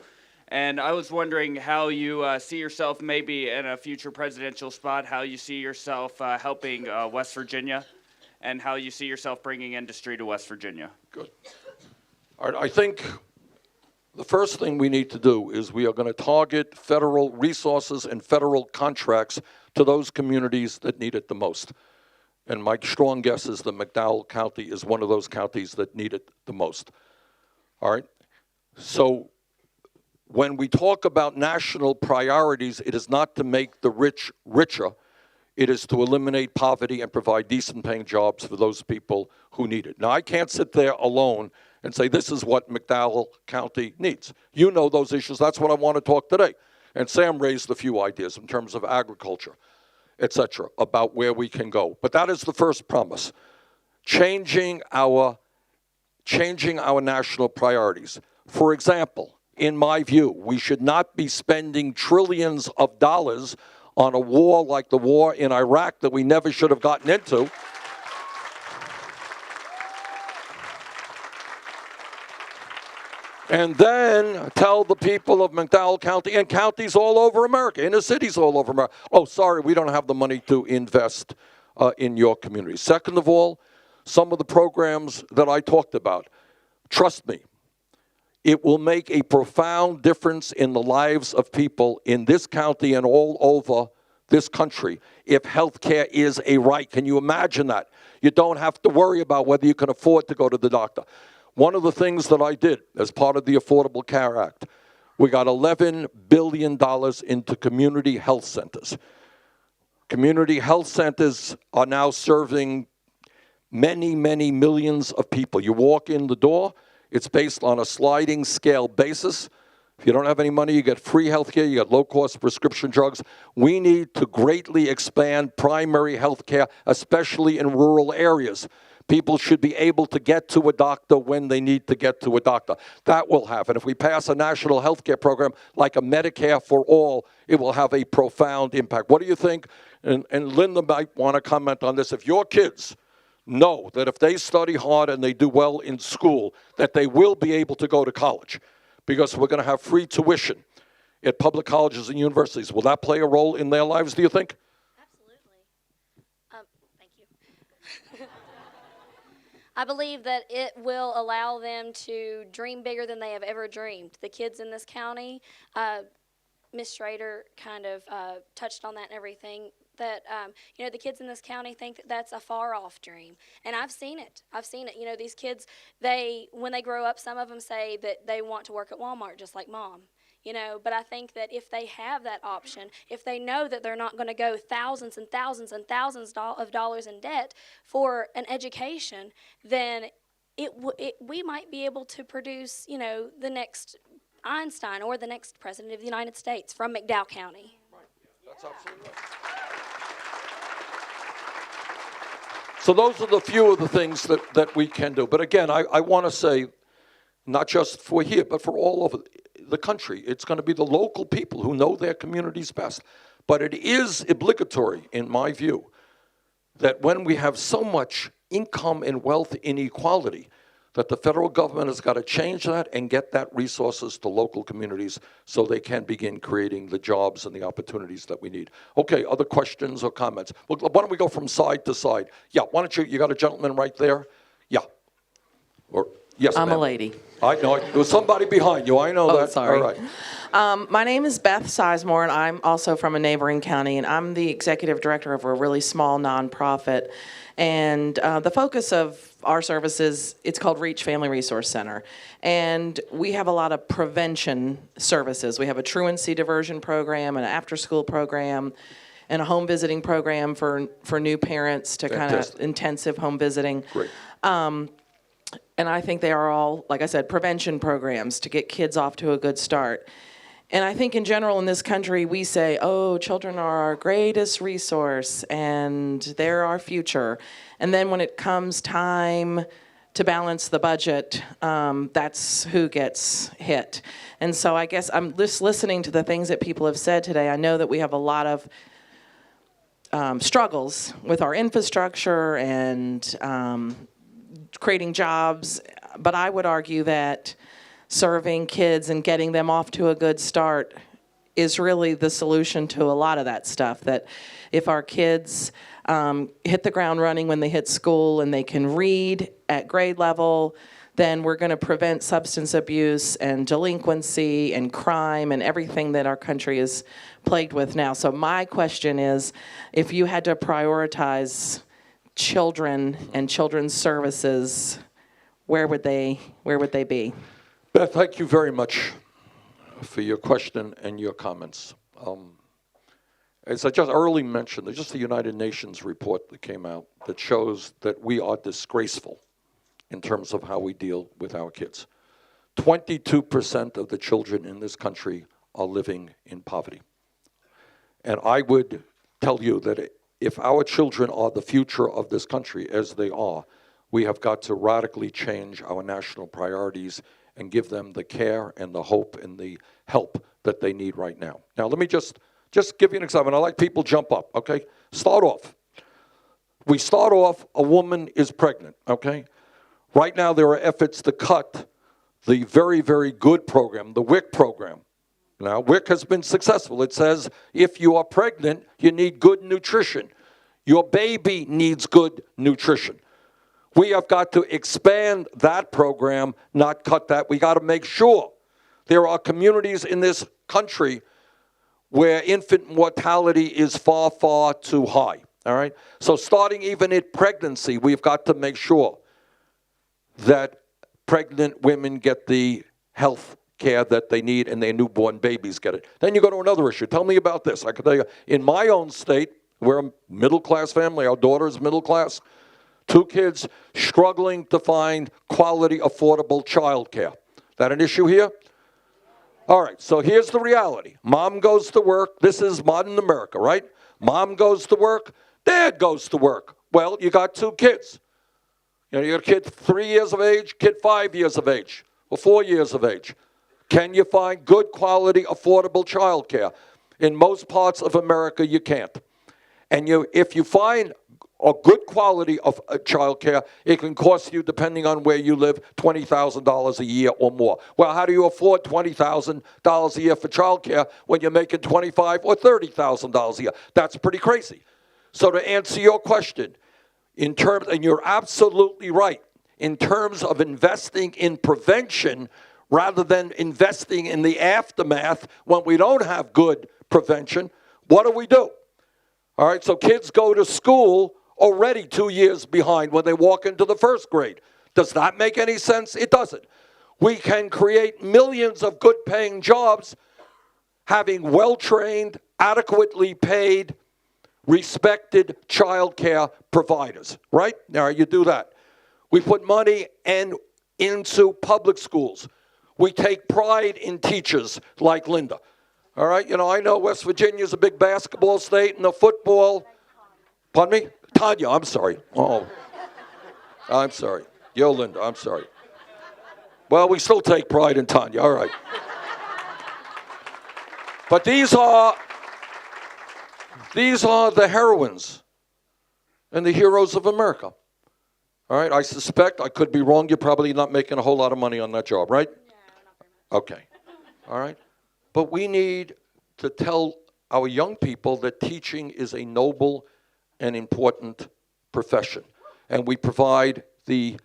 And I was wondering how you see yourself maybe in a future presidential spot, how you see yourself helping West Virginia, and how you see yourself bringing industry to West Virginia. Good. All right, I think the first thing we need to do is we are going to target federal resources and federal contracts to those communities that need it the most. And my strong guess is that McDowell County is one of those counties that need it the most. All right? So when we talk about national priorities, it is not to make the rich richer. It is to eliminate poverty and provide decent paying jobs for those people who need it. Now, I can't sit there alone and say this is what McDowell County needs. You know those issues. That's what I want to talk today. And Sam raised a few ideas in terms of agriculture, et cetera, about where we can go. But that is the first promise. Changing our national priorities. For example, in my view, we should not be spending trillions of dollars on a war like the war in Iraq that we never should have gotten into. And then tell the people of McDowell County and counties all over America, inner cities all over America, oh, sorry, we don't have the money to invest in your community. Second of all, some of the programs that I talked about, trust me, it will make a profound difference in the lives of people in this county and all over this country if health care is a right. Can you imagine that? You don't have to worry about whether you can afford to go to the doctor. One of the things that I did as part of the Affordable Care Act, we got $11 billion into community health centers. Community health centers are now serving many, many millions of people. You walk in the door, it's based on a sliding scale basis. If you don't have any money, you get free health care, you get low-cost prescription drugs. We need to greatly expand primary health care, especially in rural areas. People should be able to get to a doctor when they need to get to a doctor. That will happen. If we pass a national health care program like a Medicare for all, it will have a profound impact. What do you think? And Linda might want to comment on this. If your kids know that if they study hard and they do well in school, that they will be able to go to college, because we're going to have free tuition at public colleges and universities. Will that play a role in their lives, do you think? Absolutely. Thank you. I believe that it will allow them to dream bigger than they have ever dreamed. The kids in this county, Ms. Schrader kind of touched on that and everything, that, the kids in this county think that that's a far-off dream. And I've seen it. These kids, when they grow up, some of them say that they want to work at Walmart just like mom. But I think that if they have that option, if they know that they're not going to go thousands and thousands and thousands of dollars in debt for an education, then we might be able to produce, the next Einstein or the next president of the United States from McDowell County. Right. That's absolutely right. So those are the few of the things that we can do. But again, I want to say, not just for here, but for all over the country, it's going to be the local people who know their communities best. But it is obligatory, in my view, that when we have so much income and wealth inequality, that the federal government has got to change that and get that resources to local communities so they can begin creating the jobs and the opportunities that we need. Okay, other questions or comments? Well, why don't we go from side to side? Yeah, why don't you got a gentleman right there? Yeah. Or yes, I'm ma'am. a lady. I know. There was somebody behind you. I know that. Sorry. All right. My name is Beth Sizemore, and I'm also from a neighboring county, and I'm the executive director of a really small nonprofit. And the focus of our services, it's called Reach Family Resource Center. And we have a lot of prevention services. We have a truancy diversion program, an after-school program, and a home visiting program for new parents to kind of intensive home visiting. Great. And I think they are all, like I said, prevention programs to get kids off to a good start. And I think in general in this country, we say, oh, children are our greatest resource and they're our future. And then when it comes time to balance the budget, that's who gets hit. And so I guess I'm just listening to the things that people have said today. I know that we have a lot of struggles with our infrastructure and creating jobs, but I would argue that serving kids and getting them off to a good start is really the solution to a lot of that stuff. That if our kids hit the ground running when they hit school and they can read at grade level, then we're going to prevent substance abuse and delinquency and crime and everything that our country is plagued with now. So my question is, if you had to prioritize children and children's services, where would they be? Beth, thank you very much for your question and your comments. As I just earlier mentioned, there's just the United Nations report that came out that shows that we are disgraceful in terms of how we deal with our kids. 22% of the children in this country are living in poverty. And I would tell you that if our children are the future of this country, as they are, we have got to radically change our national priorities and give them the care and the hope and the help that they need right now. Now, let me just give you an example. I like people jump up, okay? Start off. We start off, a woman is pregnant, okay? Right now, there are efforts to cut the very, very good program, the WIC program. Now, WIC has been successful. It says if you are pregnant, you need good nutrition. Your baby needs good nutrition. We have got to expand that program, not cut that. We got to make sure there are communities in this country where infant mortality is far, far too high, all right? So starting even at pregnancy, we've got to make sure that pregnant women get the health care that they need and their newborn babies get it. Then you go to another issue. Tell me about this. I can tell you, in my own state, we're a middle-class family. Our daughter's middle class. 2 kids struggling to find quality, affordable child care. That an issue here? All right, so here's the reality. Mom goes to work. This is modern America, right? Mom goes to work. Dad goes to work. Well, you got 2 kids. You got a kid 3 years of age, kid 5 years of age, or 4 years of age. Can you find good quality, affordable child care? In most parts of America, you can't. And if you find a good quality of child care, it can cost you, depending on where you live, $20,000 a year or more. Well, how do you afford $20,000 a year for child care when you're making $25,000 or $30,000 a year? That's pretty crazy. So to answer your question, and you're absolutely right, in terms of investing in prevention rather than investing in the aftermath when we don't have good prevention, what do? All right, so kids go to school already 2 years behind when they walk into the 1st grade. Does that make any sense? It doesn't. We can create millions of good-paying jobs having well-trained, adequately paid, respected child care providers, right? Now, you do that. We put money into public schools. We take pride in teachers like Linda. All right, I know West Virginia's a big basketball state and the football. Pardon me? Tanya, I'm sorry. Oh, I'm sorry. Yo, Linda, I'm sorry. Well, we still take pride in Tanya, all right. But these are the heroines and the heroes of America. All right, I suspect, I could be wrong, you're probably not making a whole lot of money on that job, right? No, not very much. Okay, all right. But we need to tell our young people that teaching is a noble and important profession. And we provide the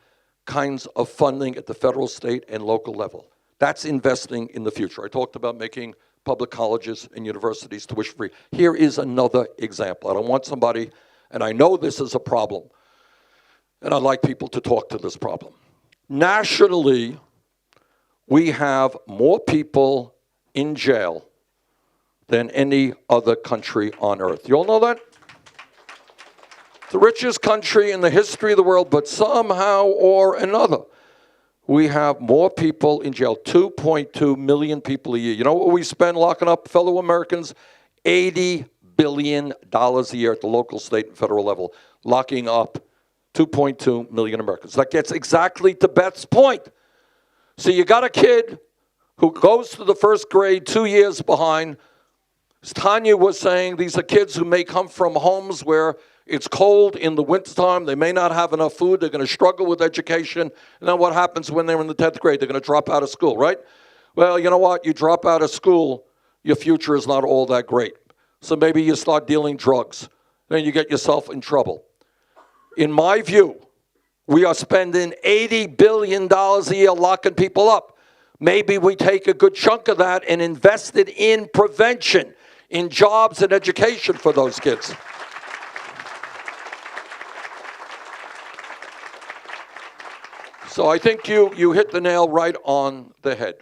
kinds of funding at the federal, state, and local level. That's investing in the future. I talked about making public colleges and universities tuition-free. Here is another example. I don't want somebody, and I know this is a problem, and I'd like people to talk to this problem. Nationally, we have more people in jail than any other country on earth. You all know that? The richest country in the history of the world, but somehow or another, we have more people in jail, 2.2 million people a year. You know what we spend locking up fellow Americans? $80 billion a year at the local, state, and federal level, locking up 2.2 million Americans. That gets exactly to Beth's point. So you got a kid who goes to the 1st grade 2 years behind. As Tanya was saying, these are kids who may come from homes where it's cold in the wintertime. They may not have enough food. They're going to struggle with education. And then what happens when they're in the 10th grade? They're going to drop out of school, right? Well, you know what? You drop out of school, your future is not all that great. So maybe you start dealing drugs. Then you get yourself in trouble. In my view, We are spending $80 billion a year locking people up. Maybe we take a good chunk of that and invest it in prevention, in jobs and education for those kids. So I think you hit the nail right on the head.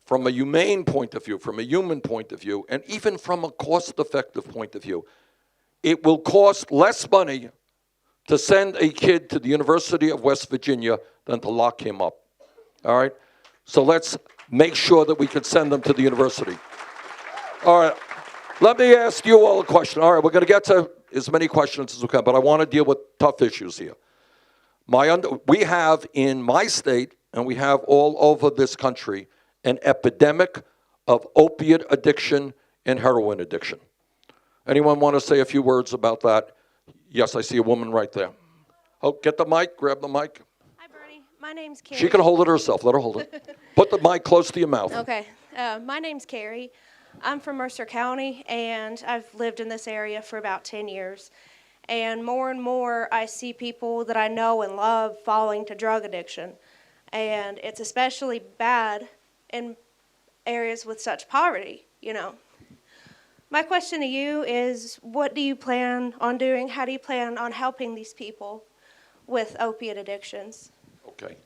From a humane point of view, from a human point of view, and even from a cost-effective point of view, it will cost less money to send a kid to the University of West Virginia than to lock him up. All right? So let's make sure that we can send them to the university. All right. Let me ask you all a question. All right, we're going to get to as many questions as we can, but I want to deal with tough issues here. We have in my state, and we have all over this country, an epidemic of opiate addiction and heroin addiction. Anyone want to say a few words about that? Yes, I see a woman right there. Oh, get the mic, grab the mic. Hi, Bernie. My name's Carrie. She can hold it herself. Let her hold it. Put the mic close to your mouth. Okay. My name's Carrie. I'm from Mercer County, and I've lived in this area for about 10 years. And more, I see people that I know and love falling to drug addiction. And it's especially bad in areas with such poverty, you know. My question to you is, what do you plan on doing? How do you plan on helping these people with opiate addictions? Okay.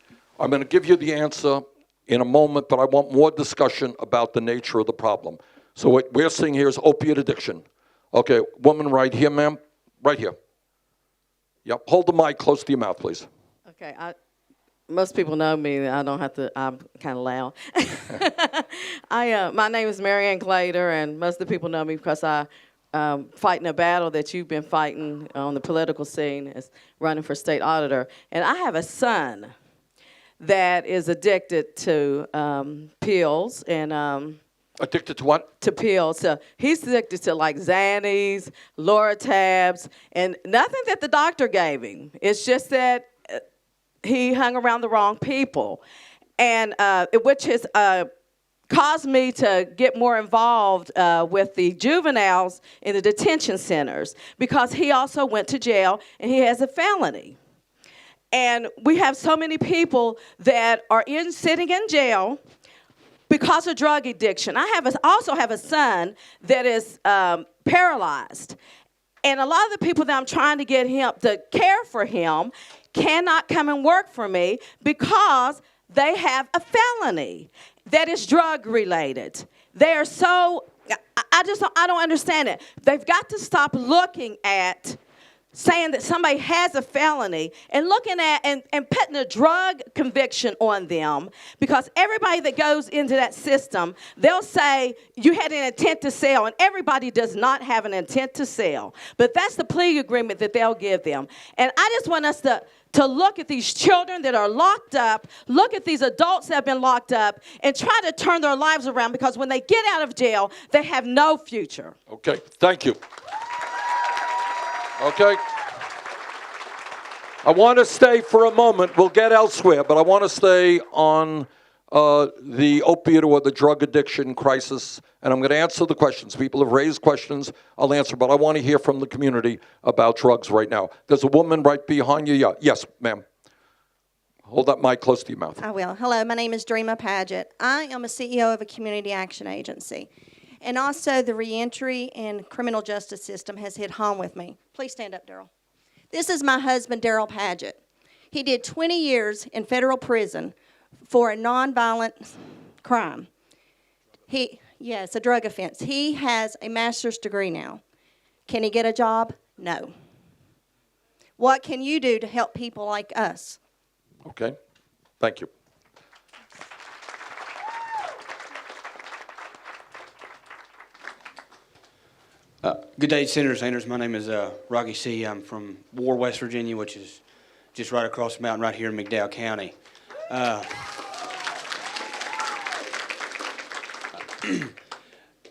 I'm going to give you the answer in a moment, but I want more discussion about the nature of the problem. So what we're seeing here is opiate addiction. Okay, woman right here, ma'am. Right here. Yep, hold the mic close to your mouth, please. Okay, most people know me. I don't have to. I'm kind of loud. My name is Marianne Glader, and most of the people know me because I fighting a battle that you've been fighting on the political scene, as running for state auditor. And I have a son that is addicted to pills and. Addicted to what? To pills. So he's addicted to like Xannies, Loratabs, and nothing that the doctor gave him. It's just that he hung around the wrong people, and which has caused me to get more involved with the juveniles in the detention centers, because he also went to jail and he has a felony. And we have so many people that are sitting in jail because of drug addiction. I also have a son that is paralyzed. And a lot of the people that I'm trying to get him to care for him cannot come and work for me because they have a felony that is drug related. They are so, I don't understand it. They've got to stop looking at saying that somebody has a felony and looking at and putting a drug conviction on them, because everybody that goes into that system, they'll say you had an intent to sell, and everybody does not have an intent to sell. But that's the plea agreement that they'll give them. And I just want us to look at these children that are locked up, look at these adults that have been locked up, and try to turn their lives around, because when they get out of jail, they have no future. Okay, thank you. Okay. I want to stay for a moment. We'll get elsewhere, but I want to stay on the opiate or the drug addiction crisis, and I'm going to answer the questions. People have raised questions. I'll answer, but I want to hear from the community about drugs right now. There's a woman right behind you. Yeah. Yes, ma'am. Hold that mic close to your mouth. I will. Hello, my name is Dreama Paget. I am a CEO of a community action agency. And also the reentry and criminal justice system has hit home with me. Please stand up, Daryl. This is my husband, Daryl Paget. He did 20 years in federal prison for a nonviolent crime. It's a drug offense. He has a master's degree now. Can he get a job? No. What can you do to help people like us? Okay, thank you. Good day, Senators. My name is Rocky C. I'm from War, West Virginia, which is just right across the mountain right here in McDowell County.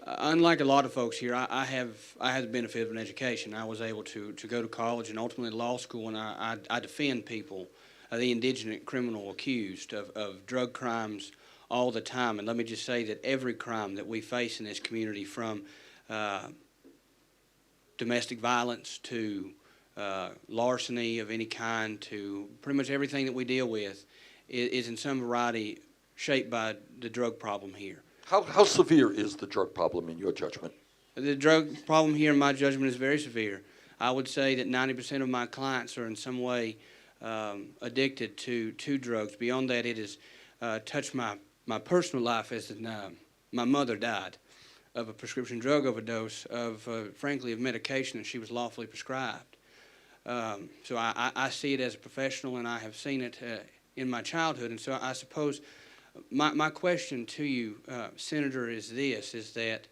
Unlike a lot of folks here, I had the benefit of an education. I was able to go to college and ultimately law school, and I defend people, the indigent criminal accused of drug crimes all the time. And let me just say that every crime that we face in this community, from domestic violence to larceny of any kind to pretty much everything that we deal with is in some variety shaped by the drug problem here. How severe is the drug problem in your judgment? The drug problem here, in my judgment, is very severe. I would say that 90% of my clients are in some way addicted to drugs. Beyond that, it has touched my personal life as my mother died of a prescription drug overdose frankly, of medication that she was lawfully prescribed. So I see it as a professional, and I have seen it in my childhood. And so I suppose my question to you, Senator, is this, is that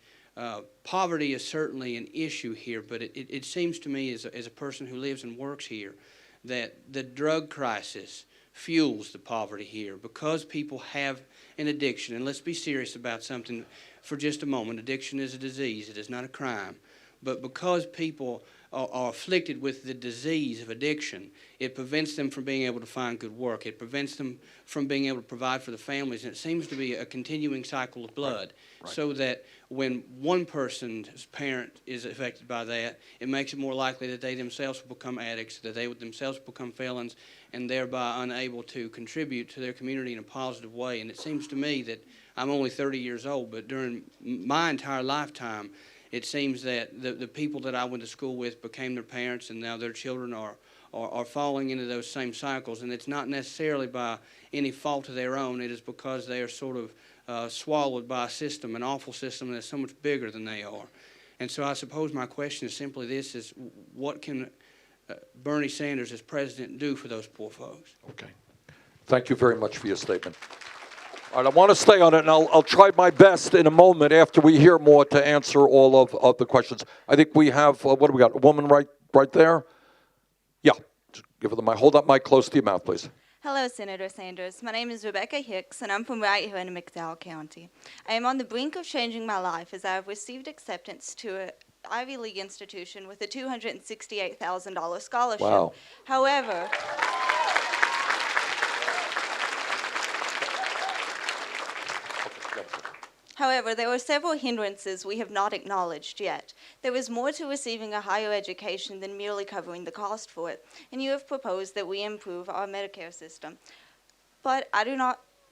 poverty is certainly an issue here, but it seems to me as a person who lives and works here that the drug crisis fuels the poverty here because people have an addiction. And let's be serious about something for just a moment. Addiction is a disease. It is not a crime. But because people are afflicted with the disease of addiction, it prevents them from being able to find good work. It prevents them from being able to provide for the families. And it seems to be a continuing cycle of blood. Right. So that when one person's parent is affected by that, it makes it more likely that they themselves will become addicts, that they would themselves become felons, and thereby unable to contribute to their community in a positive way. And it seems to me that I'm only 30 years old, but during my entire lifetime, it seems that the people that I went to school with became their parents, and now their children are falling into those same cycles. And it's not necessarily by any fault of their own. It is because they are sort of swallowed by a system, an awful system that's so much bigger than they are. And so I suppose my question is simply this, is what can Bernie Sanders as president do for those poor folks? Okay. Thank you very much for your statement. All right, I want to stay on it, and I'll try my best in a moment after we hear more to answer all of the questions. I think we have, what do we got, a woman right there? Yeah, give her the mic. Hold that mic close to your mouth, please. Hello, Senator Sanders. My name is Rebecca Hicks, and I'm from right here in McDowell County. I am on the brink of changing my life as I have received acceptance to an Ivy League institution with a $268,000 scholarship. Wow. However, there are several hindrances we have not acknowledged yet. There is more to receiving a higher education than merely covering the cost for it, and you have proposed that we improve our Medicare system. But I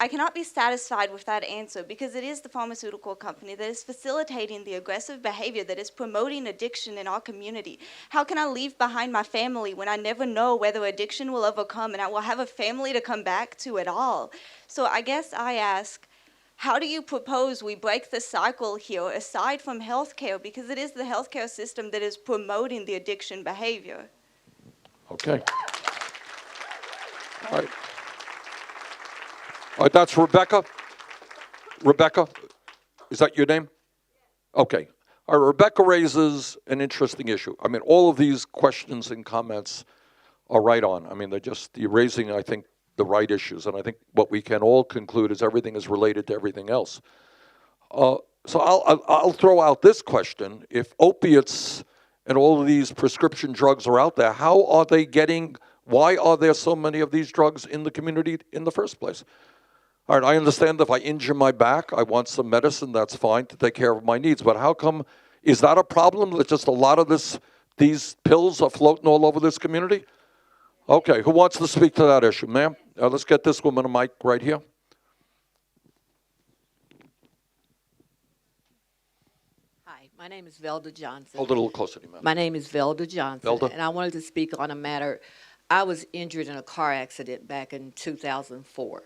cannot be satisfied with that answer because it is the pharmaceutical company that is facilitating the aggressive behavior that is promoting addiction in our community. How can I leave behind my family when I never know whether addiction will overcome and I will have a family to come back to at all? So I guess I ask, how do you propose we break the cycle here aside from healthcare, because it is the healthcare system that is promoting the addiction behavior? Okay. All right. All right, that's Rebecca. Rebecca, is that your name? Okay. All right, Rebecca raises an interesting issue. I mean, all of these questions and comments are right on. I mean, you're raising, I think, the right issues. And I think what we can all conclude is everything is related to everything else. So I'll throw out this question. If opiates and all of these prescription drugs are out there, why are there so many of these drugs in the community in the first place? All right, I understand if I injure my back, I want some medicine, that's fine to take care of my needs. But how come, is that a problem that just a lot of these pills are floating all over this community? Okay, who wants to speak to that issue? Ma'am, let's get this woman a mic right here. Hi, my name is Velda Johnson. Hold it a little closer to you, ma'am. My name is Velda Johnson. Velda. And I wanted to speak on a matter. I was injured in a car accident back in 2004.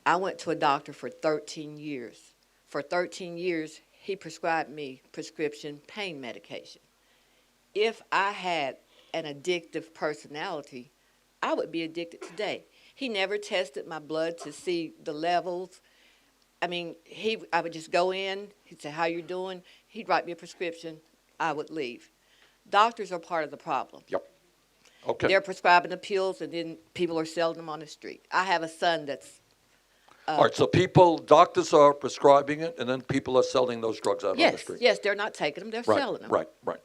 I went to a doctor for 13 years. For 13 years, he prescribed me prescription pain medication. If I had an addictive personality, I would be addicted today. He never tested my blood to see the levels. I mean, I would just go in, he'd say, how you doing? He'd write me a prescription, I would leave. Doctors are part of the problem. Yep. Okay. They're prescribing the pills, and then people are selling them on the street. I have a son that's... All right, so doctors are prescribing it, and then people are selling those drugs out on the street. Yes, they're not taking them, they're selling them. Right. Okay.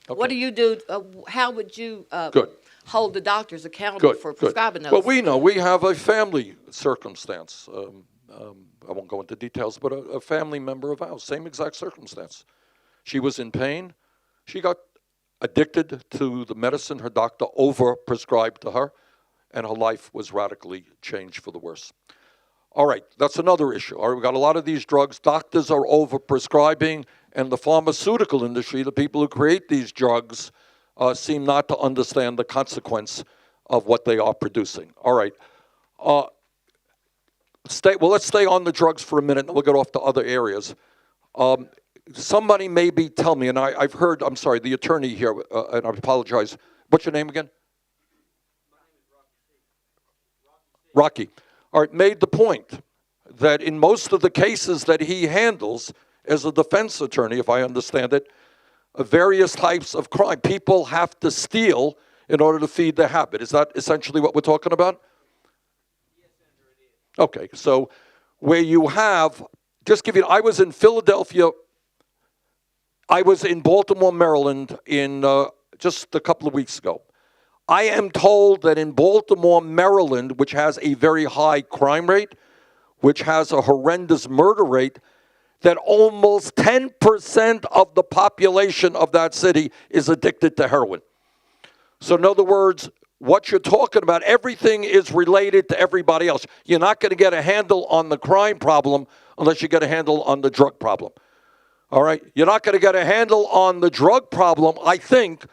What do you do? How would you Good. hold the doctors accountable for prescribing those? Well, we know we have a family circumstance. I won't go into details, but a family member of ours, same exact circumstance. She was in pain. She got addicted to the medicine her doctor over-prescribed to her, and her life was radically changed for the worse. All right, that's another issue. All right, we've got a lot of these drugs. Doctors are over-prescribing, and the pharmaceutical industry, the people who create these drugs, seem not to understand the consequence of what they are producing. All right. Let's stay on the drugs for a minute, and we'll get off to other areas. Somebody maybe tell me, and I've heard, I'm sorry, the attorney here, and I apologize. What's your name again? Rocky. All right, made the point that in most of the cases that he handles as a defense attorney, if I understand it, various types of crime, people have to steal in order to feed their habit. Is that essentially what we're talking about? Okay, so where you have, just give you, I was in Philadelphia, I was in Baltimore, Maryland in just a couple of weeks ago. I am told that in Baltimore, Maryland, which has a very high crime rate, which has a horrendous murder rate, that almost 10% of the population of that city is addicted to heroin. So in other words, what you're talking about, everything is related to everybody else. You're not going to get a handle on the crime problem unless you get a handle on the drug problem. All right? You're not going to get a handle on the drug problem, I think,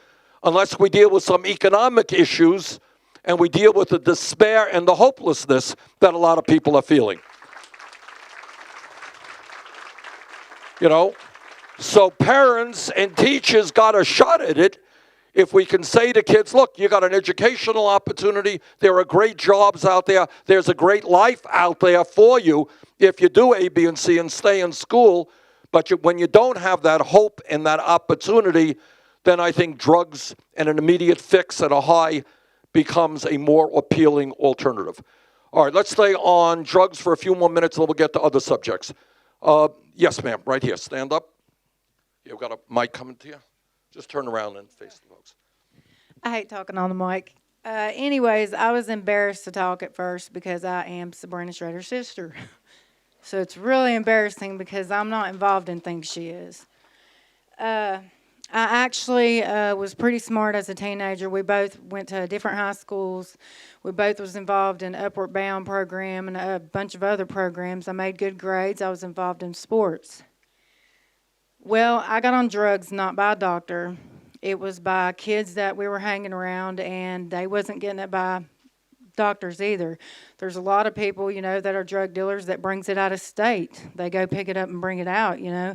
unless we deal with some economic issues and we deal with the despair and the hopelessness that a lot of people are feeling. You know? So parents and teachers got a shot at it. If we can say to kids, look, you got an educational opportunity, there are great jobs out there, there's a great life out there for you if you do A, B, and C and stay in school, but when you don't have that hope and that opportunity, then I think drugs and an immediate fix at a high becomes a more appealing alternative. All right, let's stay on drugs for a few more minutes and then we'll get to other subjects. Yes, ma'am, right here, stand up. You've got a mic coming to you. Just turn around and face the folks. I hate talking on the mic. Anyways, I was embarrassed to talk at first because I am Sabrina Schrader's sister. So it's really embarrassing because I'm not involved in things she is. I actually was pretty smart as a teenager. We both went to different high schools. We both was involved in Upward Bound program and a bunch of other programs. I made good grades. I was involved in sports. Well, I got on drugs not by a doctor. It was by kids that we were hanging around, and they wasn't getting it by doctors either. There's a lot of people, you know, that are drug dealers that brings it out of state. They go pick it up and bring it out, you know,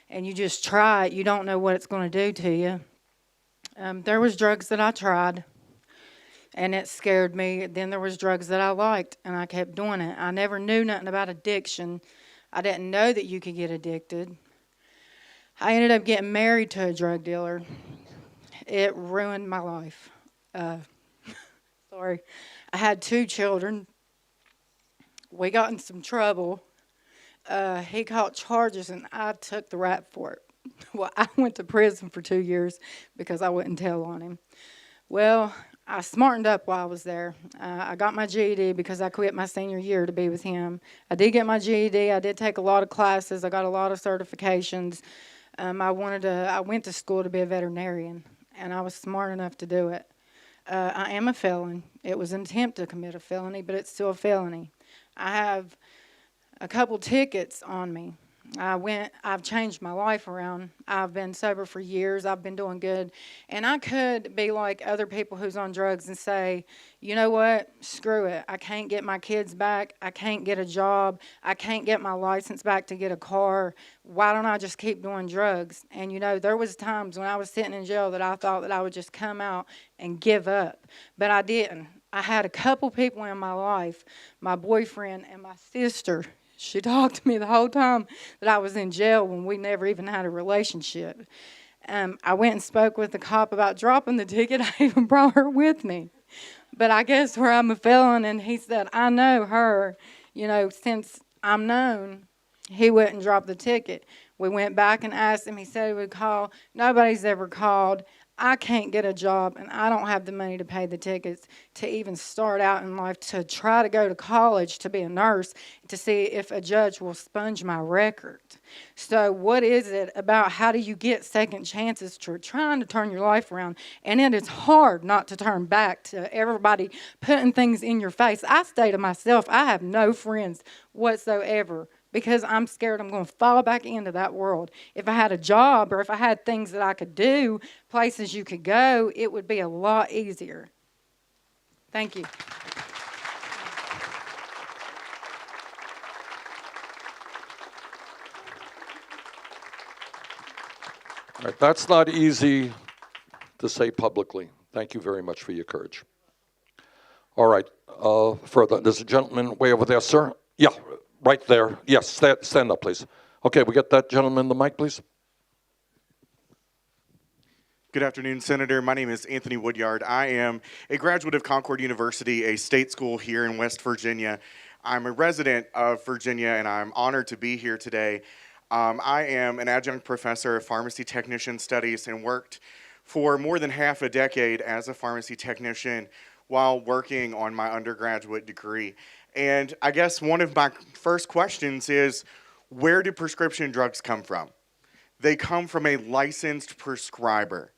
and you just try it. You don't know what it's going to do to you. There was drugs that I tried, and it scared me. Then there was drugs that I liked, and I kept doing it. I never knew nothing about addiction. I didn't know that you could get addicted. I ended up getting married to a drug dealer. It ruined my life. Sorry. I had 2 children. We got in some trouble. He caught charges, and I took the rap for it. Well, I went to prison for 2 years because I wouldn't tell on him. Well, I smartened up while I was there. I got my GED because I quit my senior year to be with him. I did get my GED. I did take a lot of classes. I got a lot of certifications. I went to school to be a veterinarian, and I was smart enough to do it. I am a felon. It was an attempt to commit a felony, but it's still a felony. I have a couple tickets on me. I've changed my life around. I've been sober for years. I've been doing good. And I could be like other people who's on drugs and say, you know what, screw it. I can't get my kids back. I can't get a job. I can't get my license back to get a car. Why don't I just keep doing drugs? And, you know, there was times when I was sitting in jail that I thought that I would just come out and give up. But I didn't. I had a couple people in my life, my boyfriend and my sister. She talked to me the whole time that I was in jail when we never even had a relationship. I went and spoke with the cop about dropping the ticket. I even brought her with me. But I guess where I'm a felon, and he said, I know her, you know, since I'm known, he wouldn't drop the ticket. We went back and asked him. He said he would call. Nobody's ever called. I can't get a job and I don't have the money to pay the tickets to even start out in life, to try to go to college to be a nurse, to see if a judge will sponge my record. So what is it about, how do you get second chances to trying to turn your life around? And it is hard not to turn back to everybody putting things in your face. I say to myself, I have no friends whatsoever, because I'm scared I'm going to fall back into that world. If I had a job, or if I had things that I could do, places you could go, it would be a lot easier. Thank you. All right, that's not easy to say publicly. Thank you very much for your courage. All right, further, there's a gentleman way over there, sir. Yeah, right there. Yes, stand up, please. Okay, we get that gentleman the mic, please. Good afternoon, Senator. My name is Anthony Woodyard. I am a graduate of Concord University, a state school here in West Virginia. I'm a resident of Virginia, and I'm honored to be here today. I am an adjunct professor of pharmacy technician studies and worked for more than half a decade as a pharmacy technician while working on my undergraduate degree. And I guess one of my first questions is, where do prescription drugs come from? They come from a licensed prescriber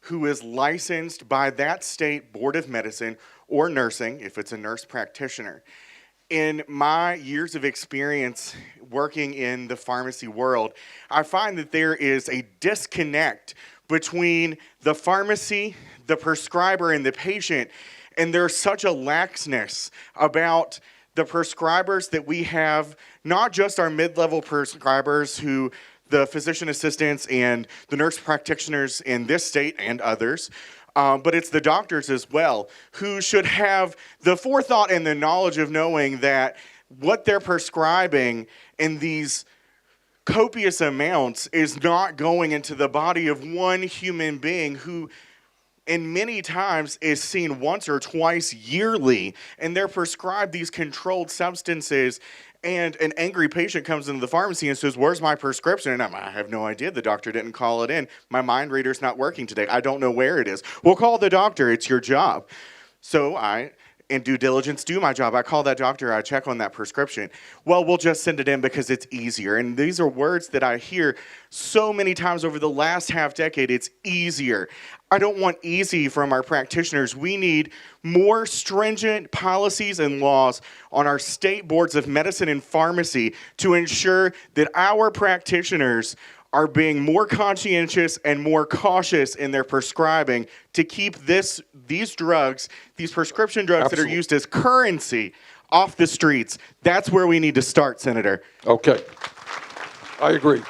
who is licensed by that state board of medicine or nursing, if it's a nurse practitioner. In my years of experience working in the pharmacy world, I find that there is a disconnect between the pharmacy, the prescriber, and the patient, and there's such a laxness about the prescribers that we have, not just our mid-level prescribers who the physician assistants and the nurse practitioners in this state and others, but it's the doctors as well, who should have the forethought and the knowledge of knowing that what they're prescribing in these copious amounts is not going into the body of one human being who, and many times, is seen once or twice yearly, and they're prescribed these controlled substances. And an angry patient comes into the pharmacy and says, "Where's my prescription?" And I have no idea. The doctor didn't call it in. My mind reader's not working today. I don't know where it is. Well, call the doctor. It's your job. So I, in due diligence, do my job. I call that doctor. I check on that prescription. Well, we'll just send it in because it's easier. And these are words that I hear so many times over the last half decade. It's easier. I don't want easy from our practitioners. We need more stringent policies and laws on our state boards of medicine and pharmacy to ensure that our practitioners are being more conscientious and more cautious in their prescribing to keep these drugs, these prescription drugs that are used as currency, off the streets. That's where we need to start, Senator. Okay, I agree.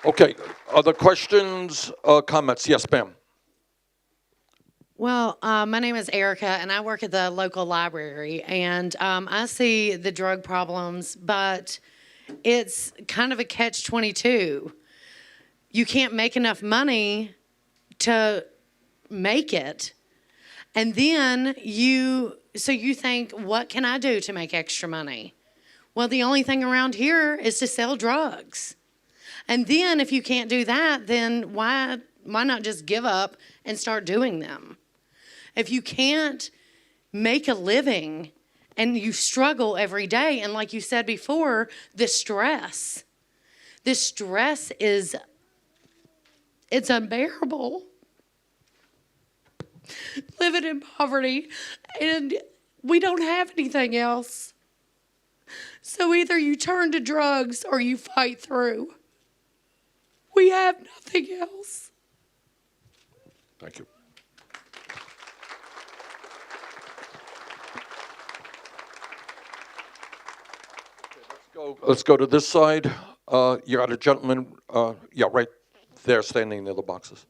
Okay, other questions, comments? Yes, ma'am. Well, my name is Erica, and I work at the local library, and I see the drug problems, but it's kind of a catch-22. You can't make enough money to make it, and then you think, what can I do to make extra money? Well, the only thing around here is to sell drugs. And then if you can't do that, then why not just give up and start doing them? If you can't make a living and you struggle every day, and like you said before, the stress is, it's unbearable. Living in poverty, and we don't have anything else. So either you turn to drugs or you fight through. We have nothing else. Thank you. Let's go to this side. You got a gentleman, yeah, right there standing near the boxes.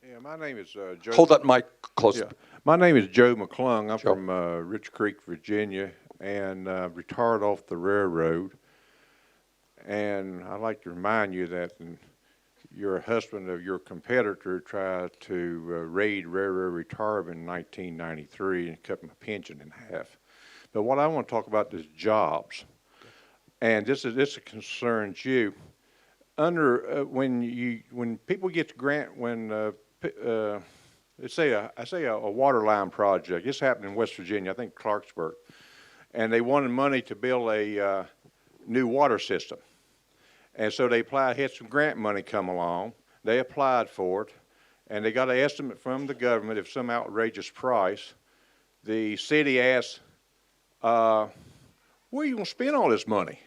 Yeah, my name is Joe. Hold that mic close. Yeah. My name is Joe McClung. I'm from Rich Creek, Virginia, and retired off the railroad. And I'd like to remind you that your husband of your competitor tried to raid railroad retirement in 1993 and cut my pension in half. But what I want to talk about is jobs. And this concerns you. when people get the grant, let's say a water line project, this happened in West Virginia, I think Clarksburg, and they wanted money to build a new water system. And so they applied, had some grant money come along, they applied for it, and they got an estimate from the government of some outrageous price. The city asked, where are you going to spend all this money?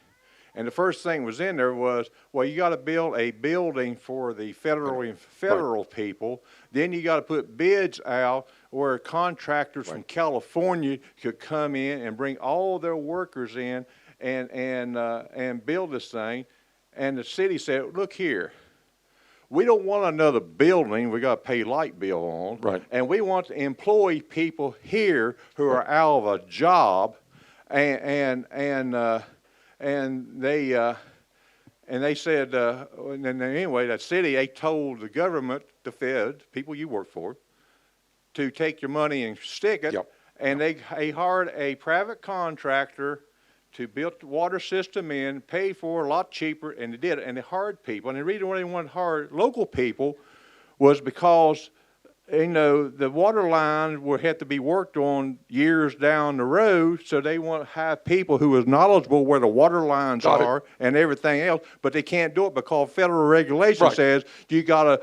And the first thing was in there was, well, you got to build a building for the federal people. Then you got to put bids out where contractors from California could come in and bring all their workers in and build this thing. And the city said, look here, we don't want another building we got to pay light bill on. Right. And we want to employ people here who are out of a job, and they said, and then anyway, that city, they told the government, the Fed, people you work for, to take your money and stick it. Yep. And they hired a private contractor to build the water system in, pay for it a lot cheaper, and they did it. And they hired people. And the reason why they wanted to hire local people was because, you know, the water lines would have to be worked on years down the road, so they want to have people who is knowledgeable where the water lines are and everything else, but they can't do it because federal regulation says you got to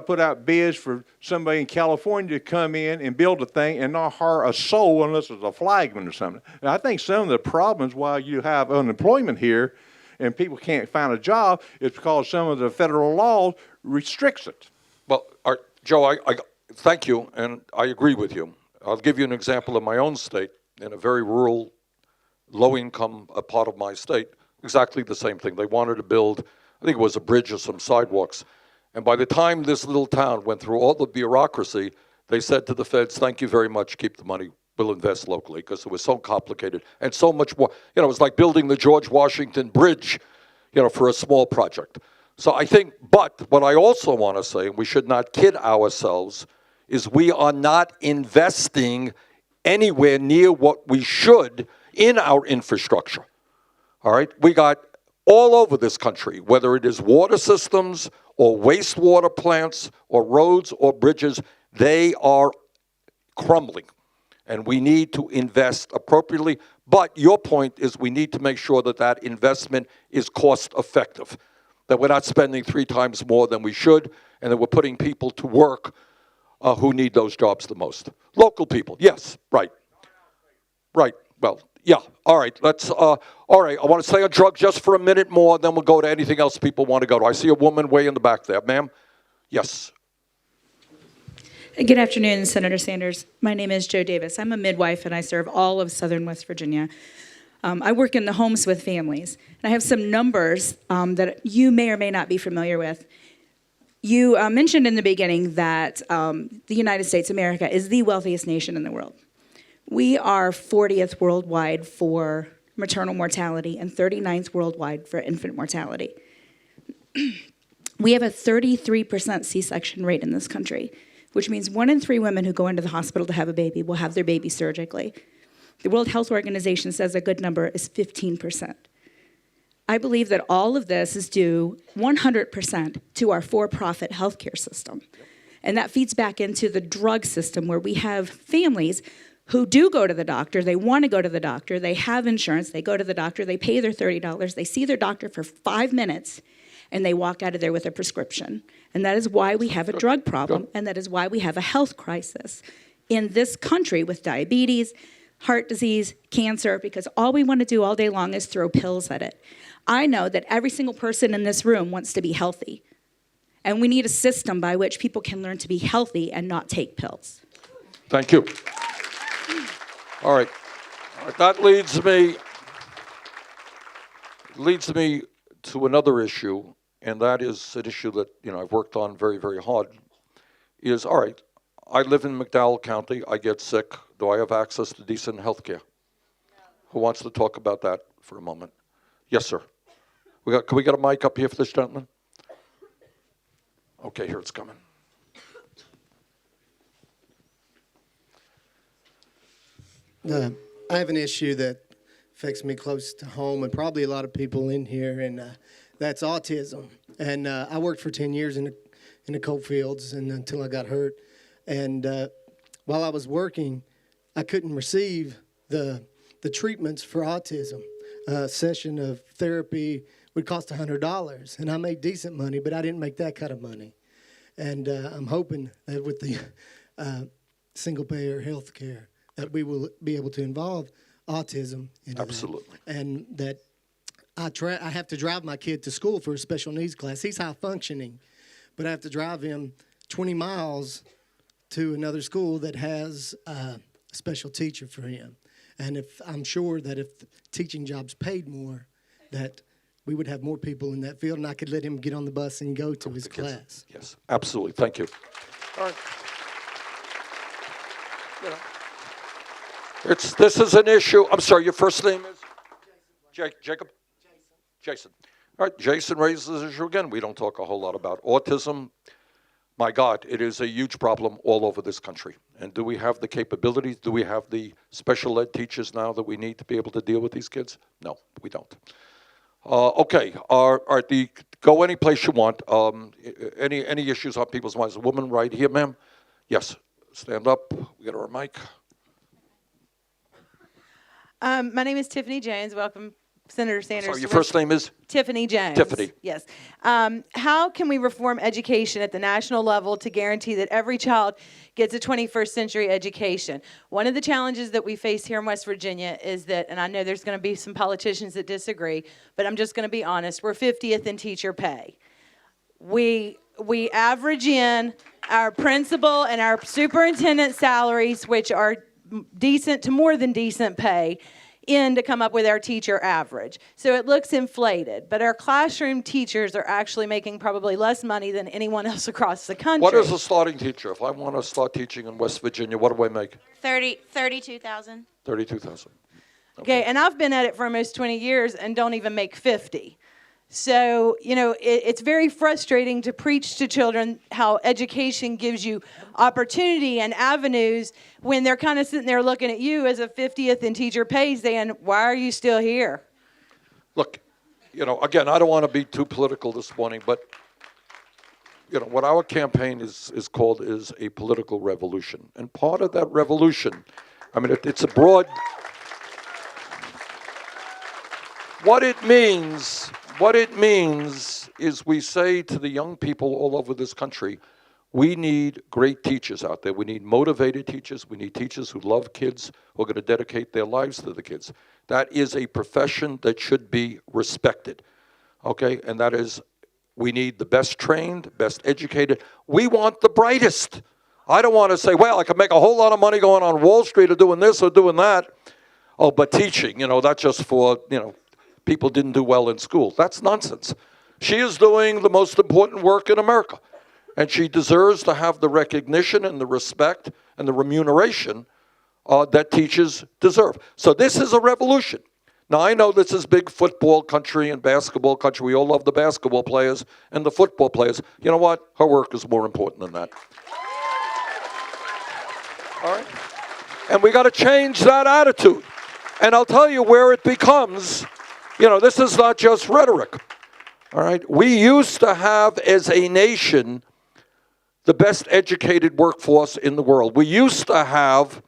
put out bids for somebody in California to come in and build a thing and not hire a soul unless it's a flagman or something. And I think some of the problems why you have unemployment here and people can't find a job is because some of the federal law restricts it. Well, Joe, I thank you, and I agree with you. I'll give you an example in my own state, in a very rural, low-income part of my state, exactly the same thing. They wanted to build, I think it was a bridge or some sidewalks. And by the time this little town went through all the bureaucracy, they said to the feds, thank you very much, keep the money, we'll invest locally, because it was so complicated and so much more. You know, it was like building the George Washington Bridge, you know, for a small project. So I think, but what I also want to say, and we should not kid ourselves, is we are not investing anywhere near what we should in our infrastructure. All right? We got all over this country, whether it is water systems or wastewater plants or roads or bridges, they are crumbling. And we need to invest appropriately. But your point is we need to make sure that that investment is cost effective, that we're not spending 3 times more than we should, and that we're putting people to work who need those jobs the most. Local people, yes, right. Right, well, yeah, all right, all right, I want to stay on drugs just for a minute more, then we'll go to anything else people want to go to. I see a woman way in the back there. Ma'am? Yes. Good afternoon, Senator Sanders. My name is Jo Davis. I'm a midwife, and I serve all of southern West Virginia. I work in the homes with families, and I have some numbers that you may or may not be familiar with. You mentioned in the beginning that the United States, America, is the wealthiest nation in the world. We are 40th worldwide for maternal mortality and 39th worldwide for infant mortality. We have a 33% C-section rate in this country, which means 1 in 3 women who go into the hospital to have a baby will have their baby surgically. The World Health Organization says a good number is 15%. I believe that all of this is due 100% to our for-profit healthcare system. And that feeds back into the drug system where we have families who do go to the doctor, they want to go to the doctor, they have insurance, they go to the doctor, they pay their $30, they see their doctor for 5 minutes, and they walk out of there with a prescription. And that is why we have a drug problem, and that is why we have a health crisis in this country with diabetes, heart disease, cancer, because all we want to do all day long is throw pills at it. I know that every single person in this room wants to be healthy, and we need a system by which people can learn to be healthy and not take pills. Thank you. All right. That leads me to another issue, and that is an issue that, you know, I've worked on very, very hard, is, all right, I live in McDowell County, I get sick, do I have access to decent health care? Who wants to talk about that for a moment? Yes, sir. Can we get a mic up here for this gentleman? Okay, here it's coming. I have an issue that affects me close to home and probably a lot of people in here, and that's autism. And I worked for 10 years in the coal fields and until I got hurt. And while I was working, I couldn't receive the treatments for autism. A session of therapy would cost $100, and I made decent money, but I didn't make that kind of money. And I'm hoping that with the single-payer health care that we will be able to involve autism in Absolutely. that. And that I have to drive my kid to school for a special needs class. He's high functioning, but I have to drive him 20 miles to another school that has a special teacher for him. And I'm sure that if the teaching jobs paid more, that we would have more people in that field, and I could let him get on the bus and go to his class. Yes, absolutely. Thank you. All right. You know, this is an issue. I'm sorry, your first name is? Jacob? Jason. All right, Jason raises this issue again. We don't talk a whole lot about autism. My God, it is a huge problem all over this country. And do we have the capabilities? Do we have the special ed teachers now that we need to be able to deal with these kids? No, we don't. Okay, go any place you want. Any issues on people's minds? A woman right here, ma'am? Yes, stand up. We got our mic. My name is Tiffany Jones. Welcome, Senator Sanders. Sorry, your first name is? Tiffany Jones. Tiffany. Yes. How can we reform education at the national level to guarantee that every child gets a 21st century education? One of the challenges that we face here in West Virginia is that, and I know there's going to be some politicians that disagree, but I'm just going to be honest, we're 50th in teacher pay. We average in our principal and our superintendent salaries, which are decent to more than decent pay, in to come up with our teacher average. So it looks inflated, but our classroom teachers are actually making probably less money than anyone else across the country. What is a starting teacher? If I want to start teaching in West Virginia, what do I make? $32,000. $32,000. Okay, and I've been at it for almost 20 years and don't even make 50. So, you know, it's very frustrating to preach to children how education gives you opportunity and avenues when they're kind of sitting there looking at you as a 50th in teacher pay saying, why are you still here? Look, you know, again, I don't want to be too political this morning, but, you know, what our campaign is called is a political revolution. And part of that revolution, I mean, it's a broad... What it means is we say to the young people all over this country, we need great teachers out there. We need motivated teachers. We need teachers who love kids, who are going to dedicate their lives to the kids. That is a profession that should be respected, okay? And that is, we need the best trained, best educated. We want the brightest. I don't want to say, well, I can make a whole lot of money going on Wall Street or doing this or doing that. Oh, but teaching, you know, that's just for, you know, people didn't do well in school. That's nonsense. She is doing the most important work in America, and she deserves to have the recognition and the respect and the remuneration that teachers deserve. So this is a revolution. Now, I know this is big football country and basketball country. We all love the basketball players and the football players. You know what? Her work is more important than that. All right? And we got to change that attitude. And I'll tell you where it becomes... You know, this is not just rhetoric, all right? We used to have, as a nation, the best educated workforce in the world. We used to have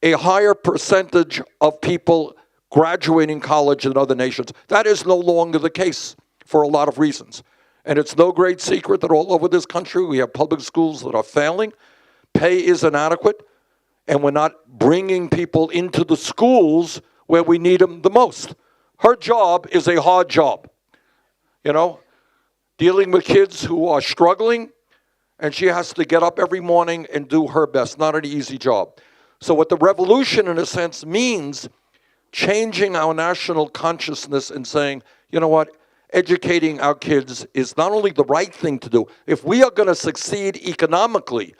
a higher percentage of people graduating college than other nations. That is no longer the case for a lot of reasons. And it's no great secret that all over this country we have public schools that are failing, pay is inadequate, and we're not bringing people into the schools where we need them the most. Her job is a hard job, you know, dealing with kids who are struggling, and she has to get up every morning and do her best. Not an easy job. So what the revolution, in a sense, means, changing our national consciousness and saying, you know what, educating our kids is not only the right thing to do. If we are going to succeed economically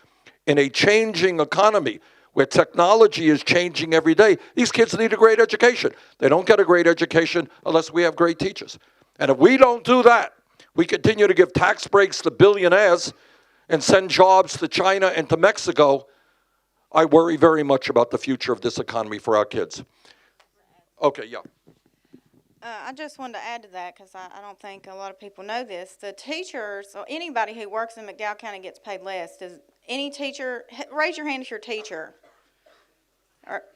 in a changing economy, where technology is changing every day, these kids need a great education. They don't get a great education unless we have great teachers. And if we don't do that, we continue to give tax breaks to billionaires and send jobs to China and to Mexico, I worry very much about the future of this economy for our kids. Okay, yeah. I just wanted to add to that because I don't think a lot of people know this. The teachers, or anybody who works in McDowell County gets paid less. Does any teacher, raise your hand if you're a teacher.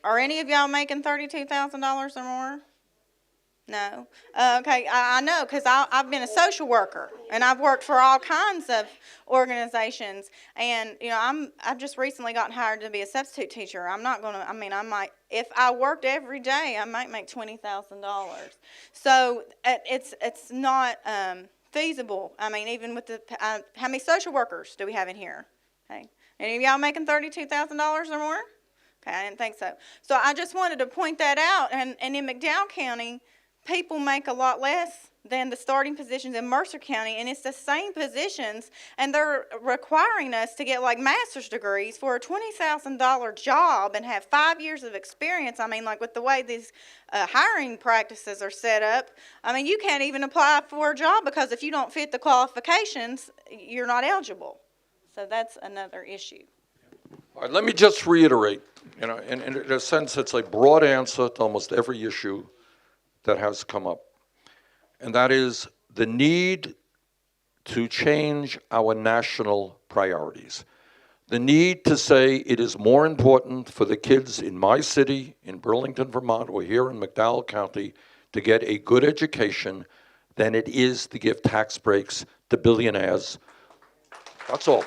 Are any of y'all making $32,000 or more? No. Okay, I know because I've been a social worker and I've worked for all kinds of organizations. And, you know, I've just recently gotten hired to be a substitute teacher. I'm not going to, I mean, I might, if I worked every day, I might make $20,000. So it's not feasible. I mean, even with the, how many social workers do we have in here? Okay. Any of y'all making $32,000 or more? Okay, I didn't think so. So I just wanted to point that out. And in McDowell County, people make a lot less than the starting positions in Mercer County, and it's the same positions, and they're requiring us to get like master's degrees for a $20,000 job and have 5 years of experience. I mean, like with the way these hiring practices are set up, I mean, you can't even apply for a job because if you don't fit the qualifications, you're not eligible. So that's another issue. All right, let me just reiterate, you know, in a sense, it's a broad answer to almost every issue that has come up. And that is the need to change our national priorities. The need to say it is more important for the kids in my city, in Burlington, Vermont, or here in McDowell County to get a good education than it is to give tax breaks to billionaires. That's all.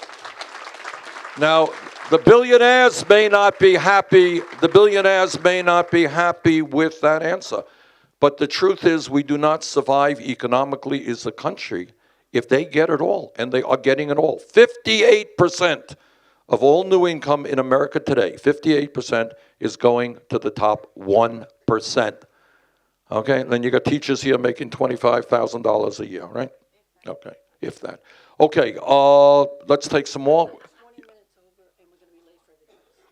Now, the billionaires may not be happy. The billionaires may not be happy with that answer. But the truth is we do not survive economically as a country if they get it all, and they are getting it all. 58% of all new income in America today, 58% is going to the top 1%. Okay, and then you got teachers here making $25,000 a year, right? Okay, if that. Okay, let's take some more.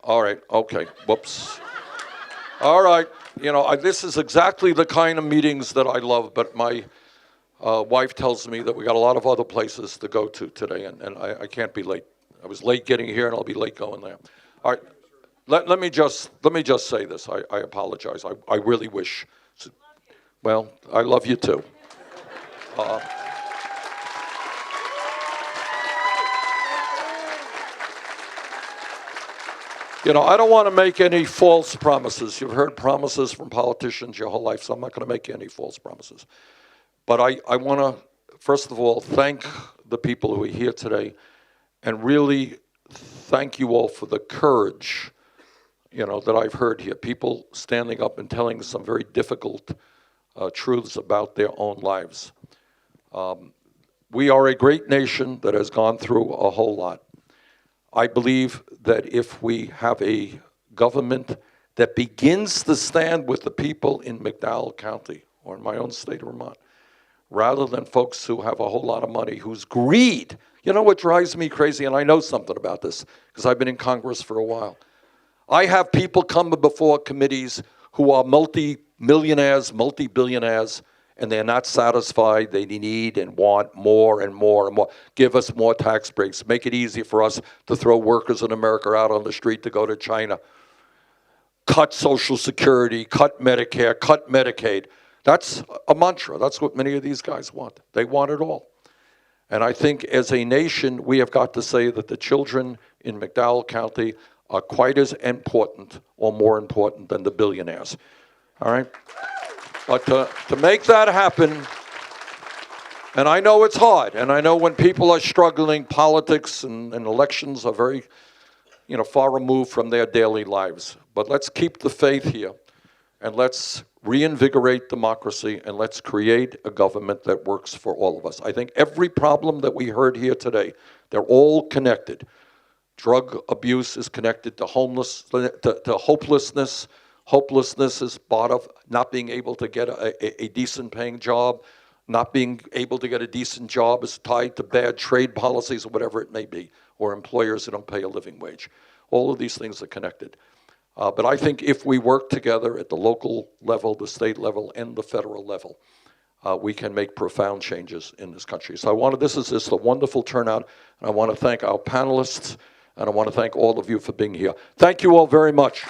All right, okay, whoops. All right, you know, this is exactly the kind of meetings that I love, but my wife tells me that we got a lot of other places to go to today, and I can't be late. I was late getting here, and I'll be late going there. All right, let me just say this. I apologize. I really wish. Well, I love you too. You know, I don't want to make any false promises. You've heard promises from politicians your whole life, so I'm not going to make any false promises. But I want to, first of all, thank the people who are here today and really thank you all for the courage, you know, that I've heard here. People standing up and telling some very difficult truths about their own lives. We are a great nation that has gone through a whole lot. I believe that if we have a government that begins to stand with the people in McDowell County or in my own state of Vermont, rather than folks who have a whole lot of money, whose greed, you know what drives me crazy, and I know something about this because I've been in Congress for a while. I have people come before committees who are multi-millionaires, multi-billionaires, and they're not satisfied. They need and want more and more and more. Give us more tax breaks. Make it easy for us to throw workers in America out on the street to go to China. Cut Social Security, cut Medicare, cut Medicaid. That's a mantra. That's what many of these guys want. They want it all. And I think as a nation, we have got to say that the children in McDowell County are quite as important or more important than the billionaires. All right? But to make that happen, and I know it's hard, and I know when people are struggling, politics and elections are very, you know, far removed from their daily lives. But let's keep the faith here, and let's reinvigorate democracy, and let's create a government that works for all of us. I think every problem that we heard here today, they're all connected. Drug abuse is connected to hopelessness. Hopelessness is part of not being able to get a decent paying job. Not being able to get a decent job is tied to bad trade policies or whatever it may be, or employers that don't pay a living wage. All of these things are connected. But I think if we work together at the local level, the state level, and the federal level, we can make profound changes in this country. So this is just a wonderful turnout, and I want to thank our panelists, and I want to thank all of you for being here. Thank you all very much.